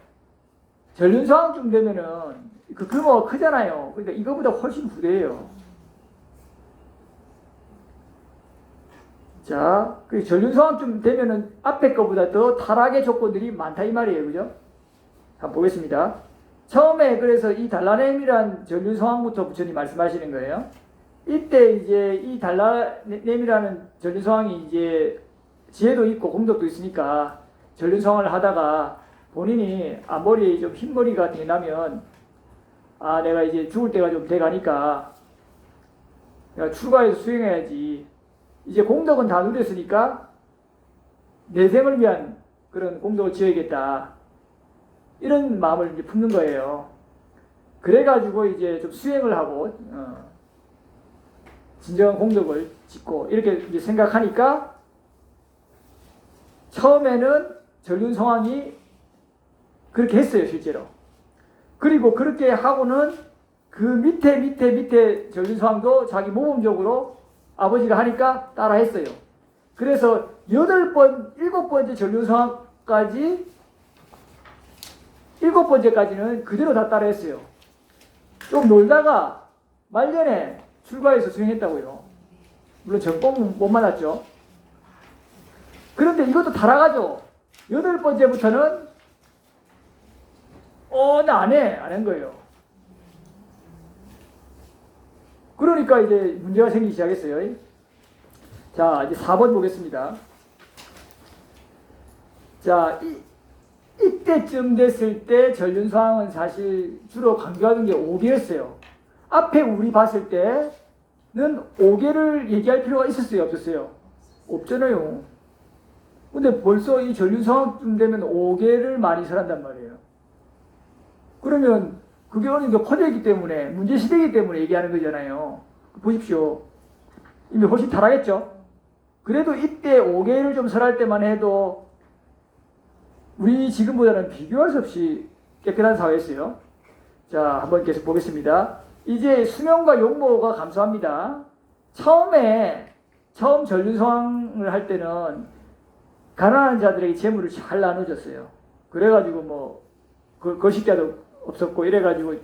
전륜서왕쯤 되면은 그 규모가 크잖아요. 그러니까 이거보다 훨씬 후대예요. 자, 그 전륜서왕쯤 되면은 앞에 거보다 더 타락의 조건들이 많다 이 말이에요. 그죠? 한번 보겠습니다. 처음에 그래서 이 달라넴이란 전륜서왕부터 부처님 말씀하시는 거예요. 이때 이제 이 달라넴이라는 전륜서왕이 이제 지혜도 있고 공덕도 있으니까 전륜서왕을 하다가 본인이 머리에 좀 흰머리가 되나면 내가 이제 죽을 때가 좀 돼가니까 내가 출가해서 수행해야지. 이제 공덕은 다 누렸으니까 내생을 위한 그런 공덕을 지어야겠다. 이런 마음을 이제 품는 거예요. 그래가지고 이제 좀 수행을 하고 진정한 공덕을 짓고 이렇게 이제 생각하니까 처음에는 전륜성왕이 그렇게 했어요, 실제로. 그리고 그렇게 하고는 그 밑에 전륜성왕도 자기 모범적으로 아버지가 하니까 따라 했어요. 그래서 7번째 전륜성왕까지 7번째까지는 그대로 다 따라 했어요. 좀 놀다가 말년에 출가해서 수행했다고요. 물론 전공은 못 만났죠. 그런데 이것도 타락하죠. 8번째부터는 나 안 해. 안 한 거예요. 그러니까 이제 문제가 생기기 시작했어요. 자, 이제 4번 보겠습니다. 자, 이때쯤 됐을 때 전륜서왕은 사실 주로 강조하는 게 5계였어요. 앞에 우리 봤을 때는 5계를 얘기할 필요가 있었어요? 없었어요? 없잖아요. 근데 벌써 이 전륜서왕쯤 되면 5계를 많이 설한단 말이에요. 그러면 그게 어느 정도 퍼져있기 때문에, 문제시되기 때문에 얘기하는 거잖아요. 보십시오. 이미 훨씬 타락했죠? 그래도 이때 5개를 좀 설할 때만 해도 우리 지금보다는 비교할 수 없이 깨끗한 사회였어요. 자, 한번 계속 보겠습니다. 이제 수명과 용모가 감소합니다. 처음 전륜성을 할 때는 가난한 자들에게 재물을 잘 나눠줬어요. 그래가지고 뭐 거식자도 없었고 이래가지고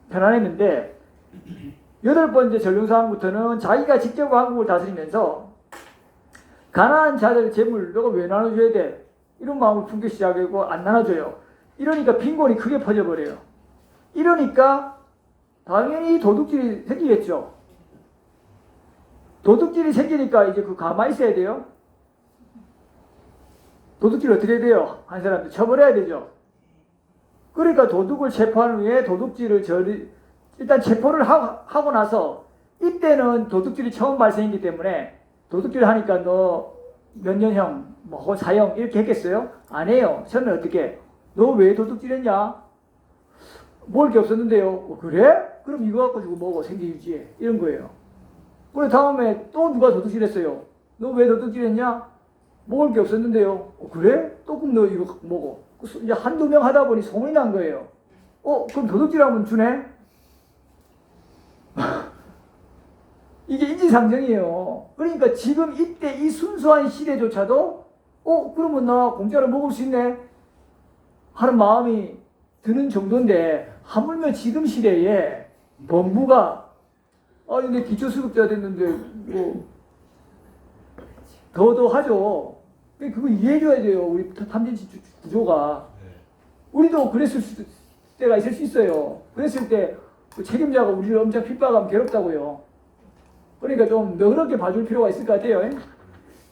편안했는데 8번째 전륜성부터는 자기가 직접 왕국을 다스리면서 가난한 자들 재물 너가 왜 나눠줘야 돼? 이런 마음을 품기 시작하고 안 나눠줘요. 이러니까 빈곤이 크게 퍼져버려요. 이러니까 당연히 도둑질이 생기겠죠. 도둑질이 생기니까 이제 그 가만히 있어야 돼요. 도둑질 어떻게 해야 돼요? 한 사람도 처벌해야 되죠. 그러니까 도둑을 체포한 후에 도둑질을 일단 체포를 하고 나서 이때는 도둑질이 처음 발생했기 때문에 도둑질을 하니까 너 몇 년형 뭐 혹은 사형 이렇게 했겠어요? 안 해요. 저는 어떻게 너 왜 도둑질했냐? 먹을 게 없었는데요. 그래? 그럼 이거 갖고 주고 먹어. 생계 유지해. 이런 거예요. 그래 다음에 또 누가 도둑질했어요. 너 왜 도둑질했냐? 먹을 게 없었는데요. 그래? 또 그럼 너 이거 먹어. 이제 한두 명 하다 보니 소문이 난 거예요. 그럼 도둑질하면 주네? 이게 인지상정이에요. 그러니까 지금 이때 이 순수한 시대조차도 그러면 나 공짜로 먹을 수 있네 하는 마음이 드는 정도인데 하물며 지금 시대에 법무가 근데 기초수급자 됐는데 뭐 더더 하죠. 그거 이해해줘야 돼요. 우리 탐진치 구조가. 우리도 그랬을 때가 있을 수 있어요. 그랬을 때 책임자가 우리를 엄청 핍박하면 괴롭다고요. 그러니까 좀 너그럽게 봐줄 필요가 있을 것 같아요.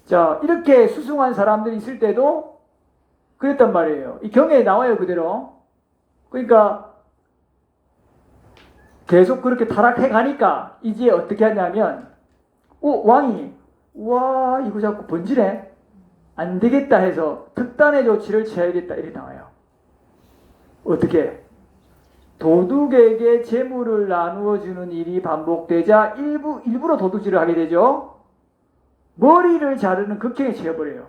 자, 이렇게 수승한 사람들이 있을 때도 그랬단 말이에요. 이 경애에 나와요, 그대로. 그러니까 계속 그렇게 타락해 가니까 이제 어떻게 하냐면 왕이 와 이거 자꾸 번지네 안 되겠다 해서 특단의 조치를 취해야겠다 이렇게 나와요. 어떻게? 도둑에게 재물을 나누어 주는 일이 반복되자 일부러 도둑질을 하게 되죠. 머리를 자르는 극형에 처해버려요.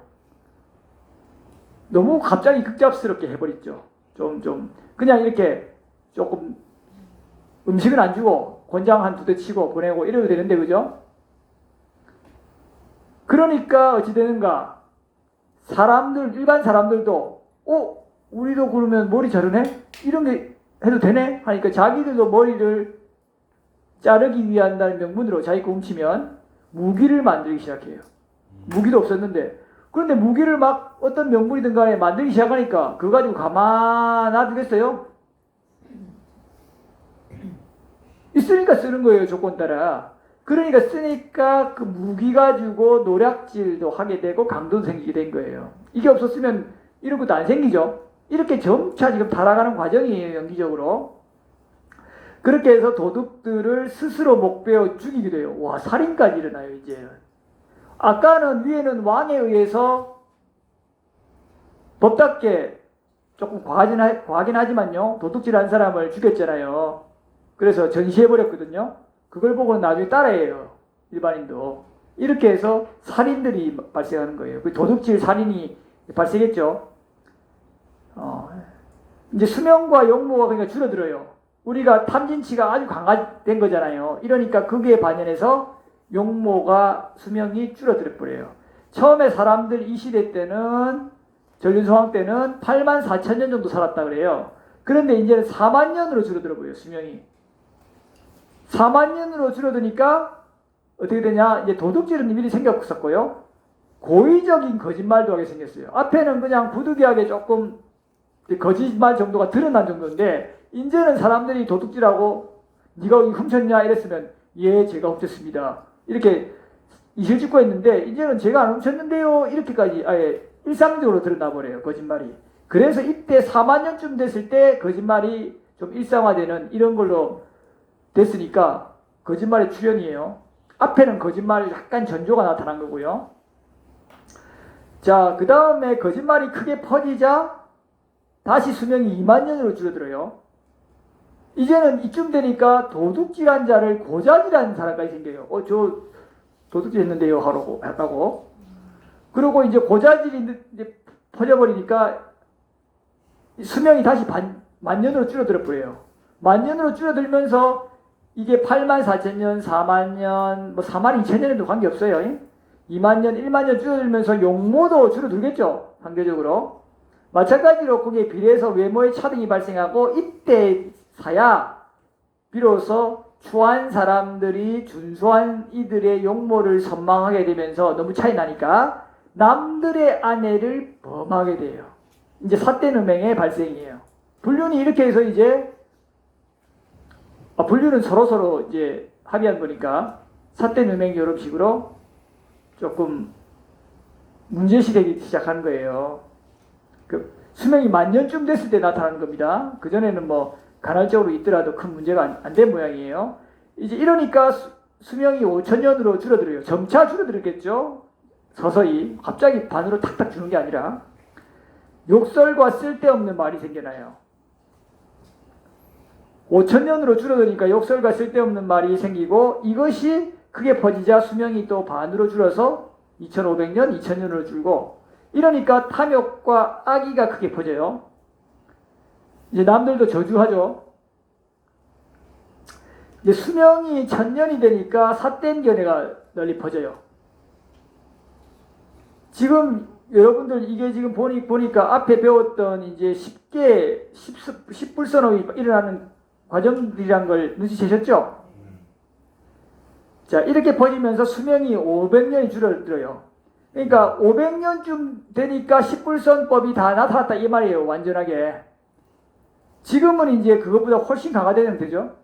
너무 갑자기 급작스럽게 해버렸죠. 좀 그냥 이렇게 조금 음식은 안 주고 권장 한 2대 치고 보내고 이래도 되는데 그죠? 그러니까 어찌 되는가? 일반 사람들도 우리도 그러면 머리 자르네? 이런 게 해도 되네? 하니까 자기들도 머리를 자르기 위한다는 명분으로 자기 거 훔치면 무기를 만들기 시작해요. 무기도 없었는데. 그런데 무기를 막 어떤 명분이든 간에 만들기 시작하니까 그거 가지고 가만 놔두겠어요? 있으니까 쓰는 거예요, 조건 따라. 그러니까 쓰니까 그 무기 가지고 노략질도 하게 되고 강도도 생기게 된 거예요. 이게 없었으면 이런 것도 안 생기죠. 이렇게 점차 지금 타락하는 과정이에요, 연기적으로. 그렇게 해서 도둑들을 스스로 목베어 죽이기도 해요. 와, 살인까지 일어나요, 이제. 아까는 위에는 왕에 의해서 법답게 조금 과하긴 하지만요, 도둑질한 사람을 죽였잖아요. 그래서 전시해버렸거든요. 그걸 보고 나중에 따라해요, 일반인도. 이렇게 해서 살인들이 발생하는 거예요. 그 도둑질 살인이 발생했죠. 이제 수명과 용모가 그러니까 줄어들어요. 우리가 탐진치가 아주 강화된 거잖아요. 이러니까 거기에 반연해서 용모가 수명이 줄어들 버려요. 처음에 사람들 이 시대 때는 전륜성왕 때는 84,000년 정도 살았다 그래요. 그런데 이제는 4만 년으로 줄어들어 버려요, 수명이. 4만 년으로 줄어드니까 어떻게 되냐? 이제 도둑질은 미리 생겼었고요. 고의적인 거짓말도 하게 생겼어요. 앞에는 그냥 부득이하게 조금 거짓말 정도가 드러난 정도인데 이제는 사람들이 도둑질하고 네가 훔쳤냐 이랬으면 예 제가 훔쳤습니다 이렇게 이실 짓고 했는데 이제는 제가 안 훔쳤는데요 이렇게까지 아예 일상적으로 드러나 버려요, 거짓말이. 그래서 이때 4만 년쯤 됐을 때 거짓말이 좀 일상화되는 이런 걸로 됐으니까 거짓말의 출현이에요. 앞에는 거짓말 약간 전조가 나타난 거고요. 자, 그 다음에 거짓말이 크게 퍼지자 다시 수명이 2만 년으로 줄어들어요. 이제는 이쯤 되니까 도둑질한 자를 고자질하는 사람까지 생겨요. 저 도둑질 했는데요 하고. 그리고 이제 고자질이 이제 퍼져버리니까 수명이 다시 만년으로 줄어들어 버려요. 만년으로 줄어들면서 이게 8만 4천 년, 4만 년, 뭐 4만 2천 년에도 관계없어요. 2만 년, 1만 년 줄어들면서 용모도 줄어들겠죠. 상대적으로. 마찬가지로 거기에 비례해서 외모의 차등이 발생하고 이때사야 비로소 추한 사람들이 준수한 이들의 용모를 선망하게 되면서 너무 차이 나니까 남들의 아내를 범하게 돼요. 이제 삿대누명의 발생이에요. 불륜이 이렇게 해서 이제 불륜은 서로 이제 합의한 거니까 삿대누명 이런 식으로 조금 문제시 되기 시작하는 거예요. 그 수명이 만년쯤 됐을 때 나타나는 겁니다. 그전에는 뭐 간헐적으로 있더라도 큰 문제가 안 된 모양이에요. 이제 이러니까 수명이 5천년으로 줄어들어요. 점차 줄어들겠죠. 서서히 갑자기 반으로 탁탁 주는 게 아니라 욕설과 쓸데없는 말이 생겨나요. 5천년으로 줄어드니까 욕설과 쓸데없는 말이 생기고 이것이 크게 퍼지자 수명이 또 반으로 줄어서 2500년, 2000년으로 줄고 이러니까 탐욕과 악의가 크게 퍼져요. 이제 남들도 저주하죠. 이제 수명이 1000년이 되니까 삿된 견해가 널리 퍼져요. 지금 여러분들 이게 지금 보니까 앞에 배웠던 이제 10불선업이 일어나는 과정이란 걸 눈치채셨죠? 자, 이렇게 퍼지면서 수명이 500년이 줄어들어요. 그러니까 500년쯤 되니까 10불선법이 다 나타났다 이 말이에요. 완전하게. 지금은 이제 그것보다 훨씬 강화되는 되죠.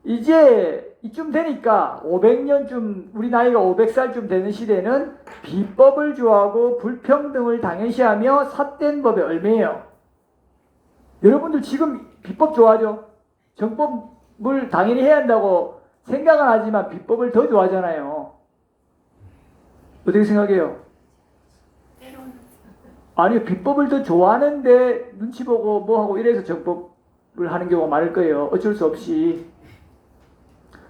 이제 이쯤 되니까 500년쯤 우리 나이가 500살쯤 되는 시대는 비법을 좋아하고 불평등을 당연시하며 삿된 법에 얽매여요. 여러분들 지금 비법 좋아하죠? 정법을 당연히 해야 한다고 생각은 하지만 비법을 더 좋아하잖아요. 어떻게 생각해요? 아니 비법을 더 좋아하는데 눈치 보고 뭐하고 이래서 정법을 하는 경우가 많을 거예요. 어쩔 수 없이.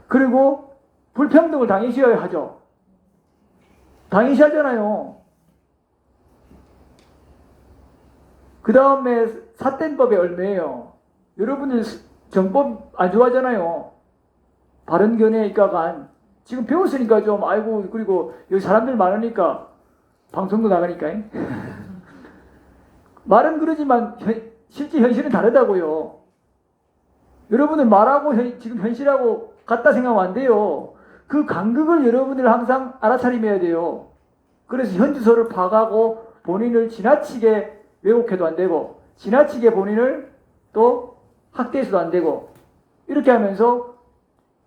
그리고 불평등을 당연시해야 하죠. 당연시하잖아요. 그 다음에 삿된법에 얽매여요. 여러분들 정법 안 좋아하잖아요. 바른견해 이과간 지금 배웠으니까 좀 아이고 그리고 여기 사람들 많으니까 방송도 나가니까 말은 그러지만 실제 현실은 다르다고요. 여러분들 말하고 지금 현실하고 같다 생각하면 안 돼요. 그 간극을 여러분들 항상 알아차림해야 돼요. 그래서 현주소를 파가고 본인을 지나치게 왜곡해도 안 되고 지나치게 본인을 또 학대해서도 안 되고 이렇게 하면서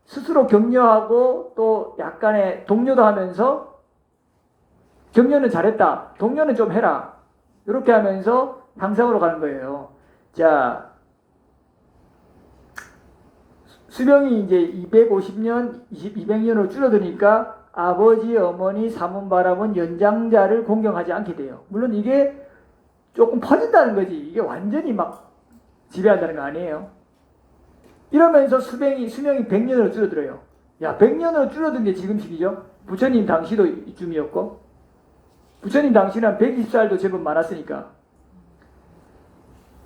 스스로 격려하고 또 약간의 독려도 하면서 격려는 잘했다. 독려는 좀 해라. 이렇게 하면서 향상으로 가는 거예요. 자, 수명이 이제 250년, 200년으로 줄어드니까 아버지, 어머니, 사문 바라본 연장자를 공경하지 않게 돼요. 물론 이게 조금 퍼진다는 거지. 이게 완전히 막 지배한다는 거 아니에요. 이러면서 수명이 100년으로 줄어들어요. 야, 100년으로 줄어든 게 지금 시기죠. 부처님 당시도 이쯤이었고 부처님 당시는 한 120살도 제법 많았으니까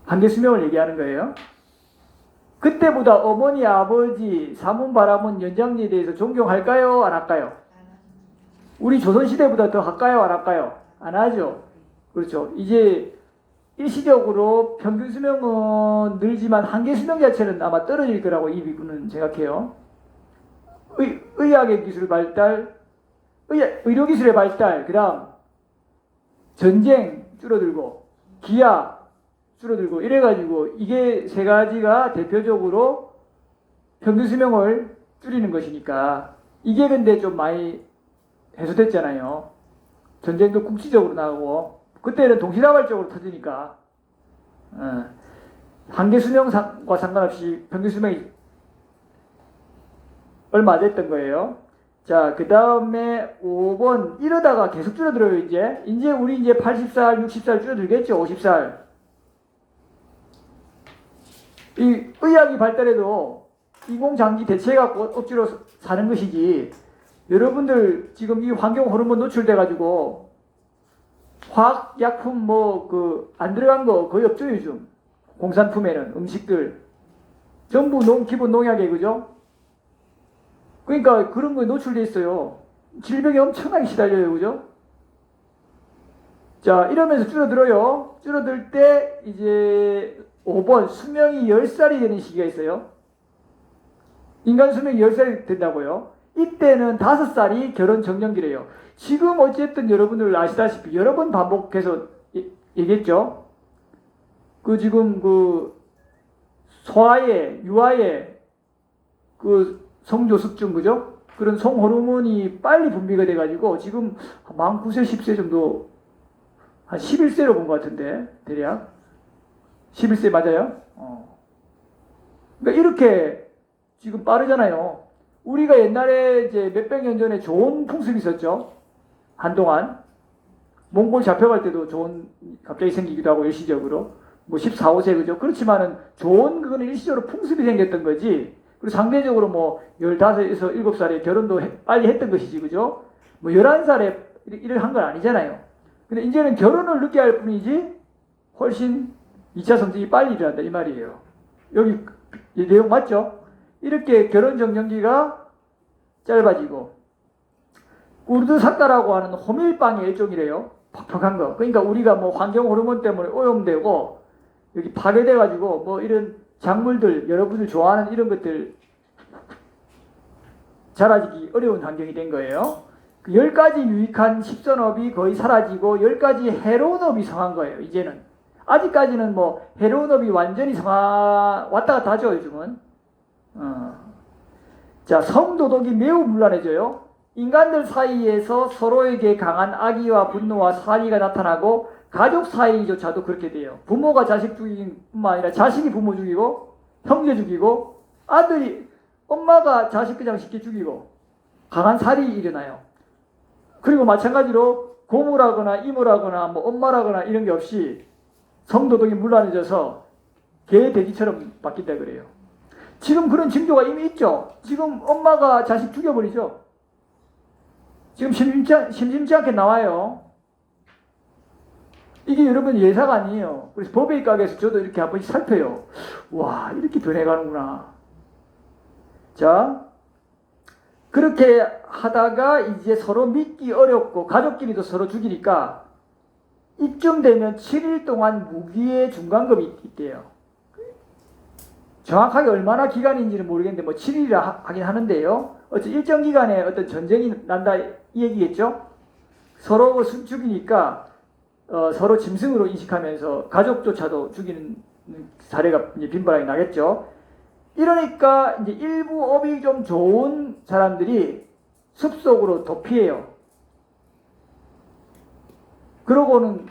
한계 수명을 얘기하는 거예요. 그때보다 어머니, 아버지, 사문 바라본 연장자에 대해서 존경할까요? 안 할까요? 우리 조선시대보다 더 할까요? 안 할까요? 안 하죠. 그렇죠. 이제 일시적으로 평균 수명은 늘지만 한계 수명 자체는 아마 떨어질 거라고 이 비구는 생각해요. 의학의 기술 발달, 의료기술의 발달, 그 다음 전쟁 줄어들고 기아 줄어들고 이래가지고 이게 세 가지가 대표적으로 평균 수명을 줄이는 것이니까 이게 근데 좀 많이 해소됐잖아요. 전쟁도 국지적으로 나오고 그때는 동시다발적으로 터지니까 한계 수명과 상관없이 평균 수명이 얼마 됐던 거예요. 자, 그 다음에 5번 이러다가 계속 줄어들어요. 이제 우리 이제 80살, 60살 줄어들겠죠. 50살. 이 의학이 발달해도 인공장기 대체해갖고 억지로 사는 것이지, 여러분들 지금 이 환경 호르몬 노출돼가지고 화학약품 뭐 안 들어간 거 거의 없죠 요즘. 공산품에는 음식들 전부 기본 농약에, 그죠? 그러니까 그런 거에 노출돼 있어요. 질병에 엄청나게 시달려요, 그죠? 자, 이러면서 줄어들어요. 줄어들 때 이제 5번 수명이 10살이 되는 시기가 있어요. 인간 수명이 10살이 된다고요. 이때는 5살이 결혼 정년기래요. 지금 어쨌든 여러분들 아시다시피 여러 번 반복해서 얘기했죠. 지금 소아의, 유아의 성조숙증, 그죠? 그런 성호르몬이 빨리 분비가 돼가지고 지금 만 9세, 10세 정도, 한 11세로 본 것 같은데, 대략. 11세 맞아요? 그러니까 이렇게 지금 빠르잖아요. 우리가 옛날에 이제 몇백 년 전에 좋은 풍습이 있었죠. 한동안. 몽골 잡혀갈 때도 좋은, 갑자기 생기기도 하고, 일시적으로. 뭐 14, 5세, 그죠? 그렇지만은 좋은 그거는 일시적으로 풍습이 생겼던 거지. 그리고 상대적으로 뭐 15에서 7살에 결혼도 빨리 했던 것이지, 그죠? 뭐 11살에 일을 한 건 아니잖아요. 근데 이제는 결혼을 늦게 할 뿐이지 훨씬 2차 성징이 빨리 일어난다 이 말이에요. 여기 이 내용 맞죠? 이렇게 결혼 정년기가 짧아지고, 우르드사카라고 하는 호밀빵의 일종이래요. 퍽퍽한 거. 그러니까 우리가 뭐 환경 호르몬 때문에 오염되고 여기 파괴돼가지고 뭐 이런 작물들, 여러분들 좋아하는 이런 것들 자라지기 어려운 환경이 된 거예요. 10가지 유익한 식선업이 거의 사라지고 10가지 해로운 업이 성한 거예요. 이제는. 아직까지는 뭐 해로운 업이 완전히 왔다 갔다 하죠, 요즘은. 자, 성도덕이 매우 문란해져요. 인간들 사이에서 서로에게 강한 악의와 분노와 사리가 나타나고 가족 사이조차도 그렇게 돼요. 부모가 자식 죽이긴 뿐만 아니라 자식이 부모 죽이고 형제 죽이고 엄마가 자식 그냥 쉽게 죽이고 강한 살이 일어나요. 그리고 마찬가지로 고모라거나 이모라거나 뭐 엄마라거나 이런 게 없이 성도덕이 문란해져서 개 돼지처럼 바뀐다 그래요. 지금 그런 징조가 이미 있죠. 지금 엄마가 자식 죽여버리죠. 지금 심심치 않게 나와요. 이게 여러분 예사가 아니에요. 그래서 법의 가게에서 저도 이렇게 한 번씩 살펴요. 와, 이렇게 변해가는구나. 자, 그렇게 하다가 이제 서로 믿기 어렵고 가족끼리도 서로 죽이니까 이쯤 되면 7일 동안 무기의 중간급이 있대요. 정확하게 얼마나 기간인지는 모르겠는데 뭐 7일이라 하긴 하는데요. 어쨌든 일정 기간에 어떤 전쟁이 난다 이 얘기겠죠. 서로 죽이니까 서로 짐승으로 인식하면서 가족조차도 죽이는 사례가 이제 빈번하게 나겠죠. 이러니까 이제 일부 업이 좀 좋은 사람들이 숲속으로 도피해요. 그러고는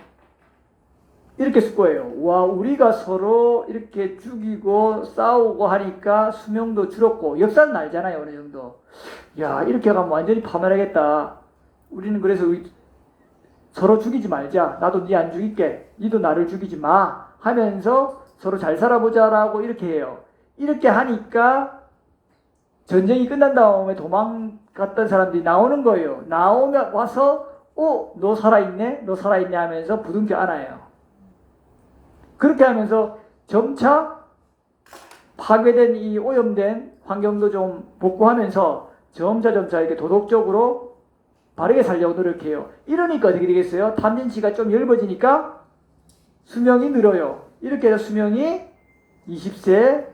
이렇게 쓸 거예요. 와, 우리가 서로 이렇게 죽이고 싸우고 하니까 수명도 줄었고, 역사는 알잖아요, 어느 정도. 야, 이렇게 가면 완전히 파멸하겠다. 우리는 그래서 서로 죽이지 말자. 나도 니 안 죽일게. 니도 나를 죽이지 마. 하면서 서로 잘 살아보자라고 이렇게 해요. 이렇게 하니까 전쟁이 끝난 다음에 도망갔던 사람들이 나오는 거예요. 나오면 와서 너 살아있네? 너 살아있네? 하면서 부둥켜 안아요. 그렇게 하면서 점차 파괴된 이 오염된 환경도 좀 복구하면서 점차 이렇게 도덕적으로 바르게 살려고 노력해요. 이러니까 어떻게 되겠어요? 탐진치가 좀 엷어지니까 수명이 늘어요. 이렇게 해서 수명이 20세,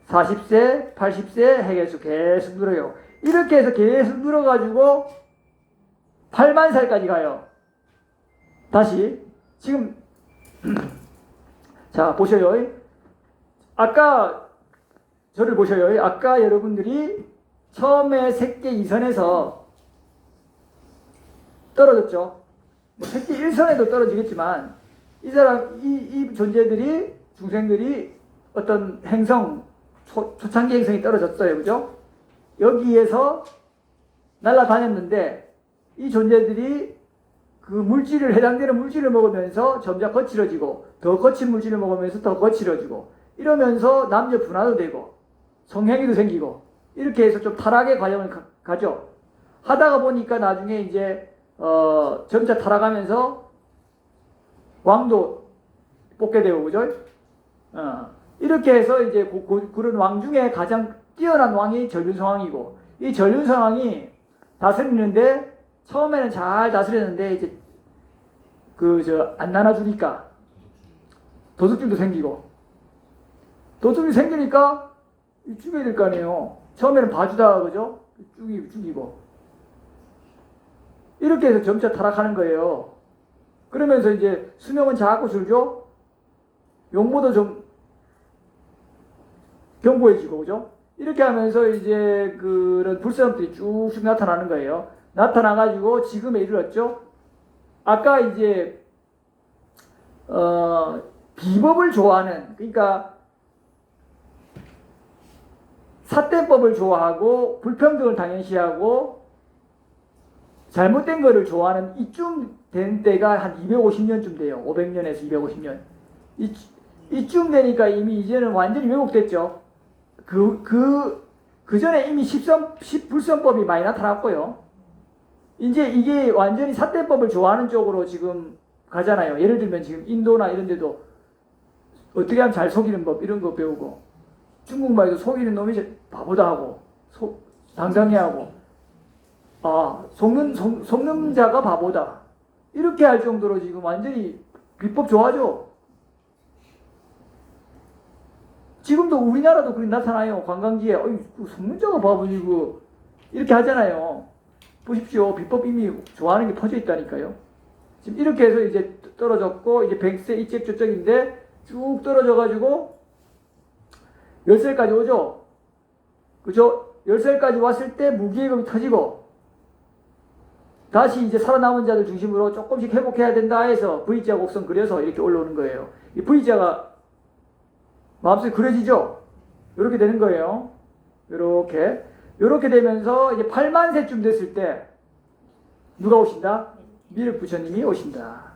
40세, 80세 해계수 계속 늘어요. 이렇게 해서 계속 늘어가지고 8만 살까지 가요. 다시 지금 자, 보셔요. 아까 저를 보셔요. 아까 여러분들이 처음에 새끼 2선에서 떨어졌죠. 뭐 새끼 1선에도 떨어지겠지만 이 존재들이, 중생들이 어떤 행성, 초창기 행성이 떨어졌어요. 그죠? 여기에서 날아다녔는데 이 존재들이 그 해당되는 물질을 먹으면서 점차 거칠어지고, 더 거친 물질을 먹으면서 더 거칠어지고, 이러면서 남녀 분화도 되고 성행위도 생기고 이렇게 해서 좀 타락의 과정을 가죠. 하다가 보니까 나중에 이제 점차 타락하면서 왕도 뽑게 되고 그죠? 이렇게 해서 이제 그런 왕 중에 가장 뛰어난 왕이 전륜성왕이고 이 전륜성왕이 다스리는데 처음에는 잘 다스렸는데 이제 안 나눠주니까 도둑질도 생기고 도둑이 생기니까 죽여야 될 거 아니에요. 처음에는 봐주다가 그죠? 죽이고 이렇게 해서 점차 타락하는 거예요. 그러면서 이제 수명은 자꾸 줄죠. 용모도 좀 견고해지고 그죠? 이렇게 하면서 이제 그런 불상들이 쭉쭉 나타나는 거예요. 나타나가지고 지금에 이르렀죠. 아까 이제 비법을 좋아하는, 그러니까 삿대법을 좋아하고 불평등을 당연시하고 잘못된 거를 좋아하는 이쯤 된 때가 한 250년쯤 돼요. 500년에서 250년. 이쯤 되니까 이미 이제는 완전히 왜곡됐죠. 그 전에 이미 십불선법이 많이 나타났고요. 이제 이게 완전히 삿대법을 좋아하는 쪽으로 지금 가잖아요. 예를 들면 지금 인도나 이런 데도 어떻게 하면 잘 속이는 법 이런 거 배우고 중국말도 속이는 놈이 바보다 하고 당당해 하고 속는 자가 바보다 이렇게 할 정도로 지금 완전히 비법 좋아하죠. 지금도 우리나라도 그렇게 나타나요. 관광지에 속는 자가 바보지고 이렇게 하잖아요. 보십시오. 비법 이미 좋아하는 게 퍼져 있다니까요. 지금 이렇게 해서 이제 떨어졌고 이제 100세 이쪽 저쪽인데 쭉 떨어져가지고 10살까지 오죠. 그죠? 10살까지 왔을 때 무기예금이 터지고 다시 이제 살아남은 자들 중심으로 조금씩 회복해야 된다 해서 V자 곡선 그려서 이렇게 올라오는 거예요. 이 V자가 마음속에 그려지죠? 이렇게 되는 거예요. 이렇게 되면서 이제 8만 세쯤 됐을 때 누가 오신다? 미륵 부처님이 오신다.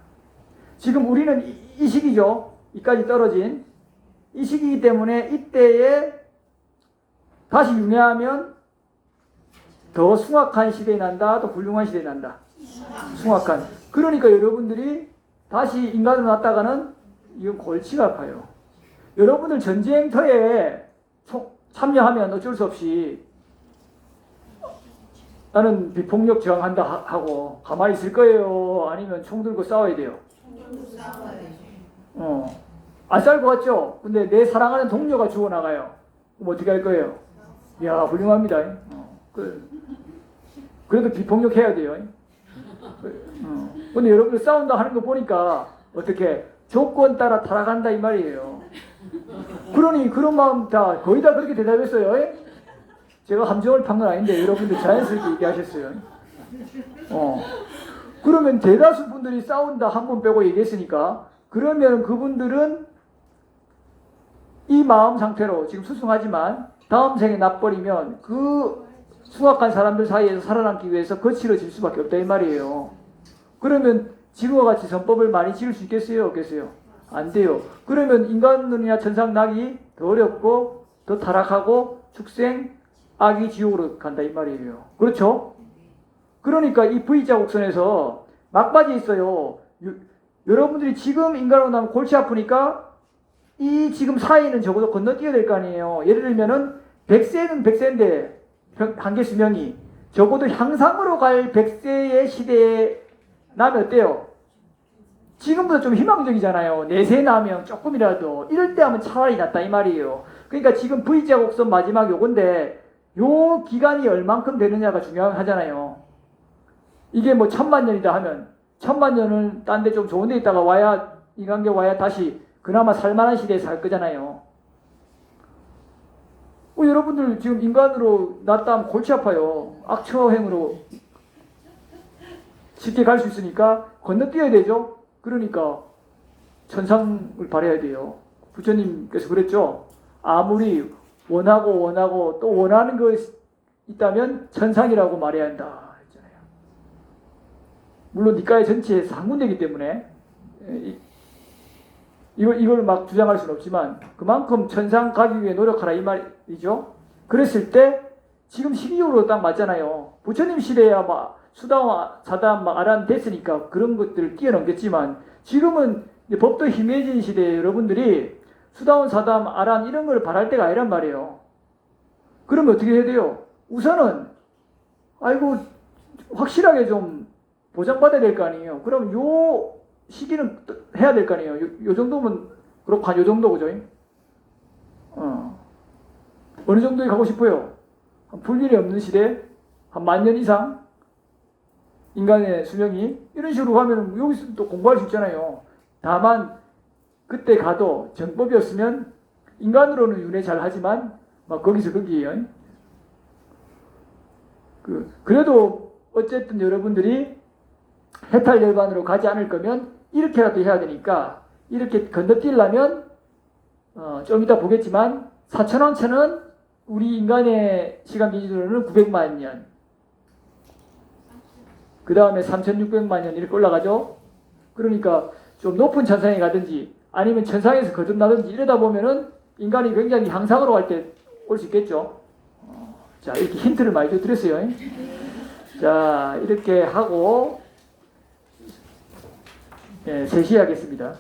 지금 우리는 이 시기죠. 이까지 떨어진 이 시기이기 때문에 이때에 다시 융해하면 더 숭악한 시대에 난다. 또 훌륭한 시대에 난다. 숭악한. 그러니까 여러분들이 다시 인간으로 났다가는 이건 골치가 아파요. 여러분들 전쟁터에 참여하면 어쩔 수 없이 나는 비폭력 저항한다 하고 가만히 있을 거예요? 아니면 총 들고 싸워야 돼요? 안 싸울 것 같죠? 근데 내 사랑하는 동료가 죽어나가요. 그럼 어떻게 할 거예요? 이야, 훌륭합니다. 그래도 비폭력 해야 돼요. 근데 여러분들 싸운다 하는 거 보니까 어떻게 조건 따라 타락한다 이 말이에요. 그러니 그런 마음 거의 다 그렇게 대답했어요. 제가 감정을 판 건 아닌데 여러분들 자연스럽게 얘기하셨어요. 그러면 대다수 분들이 싸운다 한 번 빼고 얘기했으니까 그러면 그분들은 이 마음 상태로 지금 수승하지만 다음 생에 납버리면 그 숭악한 사람들 사이에서 살아남기 위해서 거칠어질 수밖에 없다 이 말이에요. 그러면 지금과 같이 선법을 많이 지을 수 있겠어요? 없겠어요? 안 돼요. 그러면 인간론이나 천상 낙이 더 어렵고 더 타락하고 축생 악이 지옥으로 간다 이 말이에요. 그렇죠? 그러니까 이 V자 곡선에서 막바지에 있어요. 여러분들이 지금 인간으로 나면 골치 아프니까 이 지금 사이는 적어도 건너뛰어야 될 거 아니에요. 예를 들면은 100세는 100세인데 한계 수명이 적어도 향상으로 갈 100세의 시대에 나면 어때요? 지금보다 좀 희망적이잖아요. 4세 나면 조금이라도 이럴 때 하면 차라리 낫다 이 말이에요. 그러니까 지금 V자 곡선 마지막 요건데 요 기간이 얼만큼 되느냐가 중요하잖아요. 이게 뭐 1000만년이다 하면 1000만년을 딴 데 좀 좋은 데 있다가 와야 인간계 와야 다시 그나마 살만한 시대에 살 거잖아요. 여러분들 지금 인간으로 났다 하면 골치 아파요. 악처행으로 쉽게 갈 수 있으니까 건너뛰어야 되죠. 그러니까 천상을 바라야 돼요. 부처님께서 그랬죠. 아무리 원하고 또 원하는 거 있다면 천상이라고 말해야 한다 했잖아요. 물론 니까의 전체에서 한 군데이기 때문에 이걸 막 주장할 수는 없지만 그만큼 천상 가기 위해 노력하라 이 말이죠. 그랬을 때 지금 시기적으로 딱 맞잖아요. 부처님 시대야 막 수다원, 사담, 막 아람 됐으니까 그런 것들을 뛰어넘겠지만 지금은 이제 법도 희미해진 시대에 여러분들이 수다원, 사담, 아람 이런 걸 바랄 때가 아니란 말이에요. 그러면 어떻게 해야 돼요? 우선은 아이고 확실하게 좀 보장받아야 될 거 아니에요. 그럼 요 시기는 해야 될 거 아니에요. 요 정도면 그렇고 한 요 정도 그죠? 어느 정도에 가고 싶어요? 한 불길이 없는 시대? 한 10,000년 이상? 인간의 수명이? 이런 식으로 가면 여기서 또 공부할 수 있잖아요. 다만 그때 가도 정법이었으면 인간으로는 윤회 잘 하지만 막 거기서 거기에요. 그래도 어쨌든 여러분들이 해탈열반으로 가지 않을 거면 이렇게라도 해야 되니까 이렇게 건너뛰려면 좀 이따 보겠지만 4,000원천은 우리 인간의 시간 기준으로는 900만 년, 그 다음에 3,600만 년 이렇게 올라가죠. 그러니까 좀 높은 천상에 가든지 아니면 천상에서 거듭나든지 이러다 보면은 인간이 굉장히 향상으로 갈 때 올 수 있겠죠. 자, 이렇게 힌트를 많이 드렸어요. 자, 이렇게 하고 3시에 하겠습니다.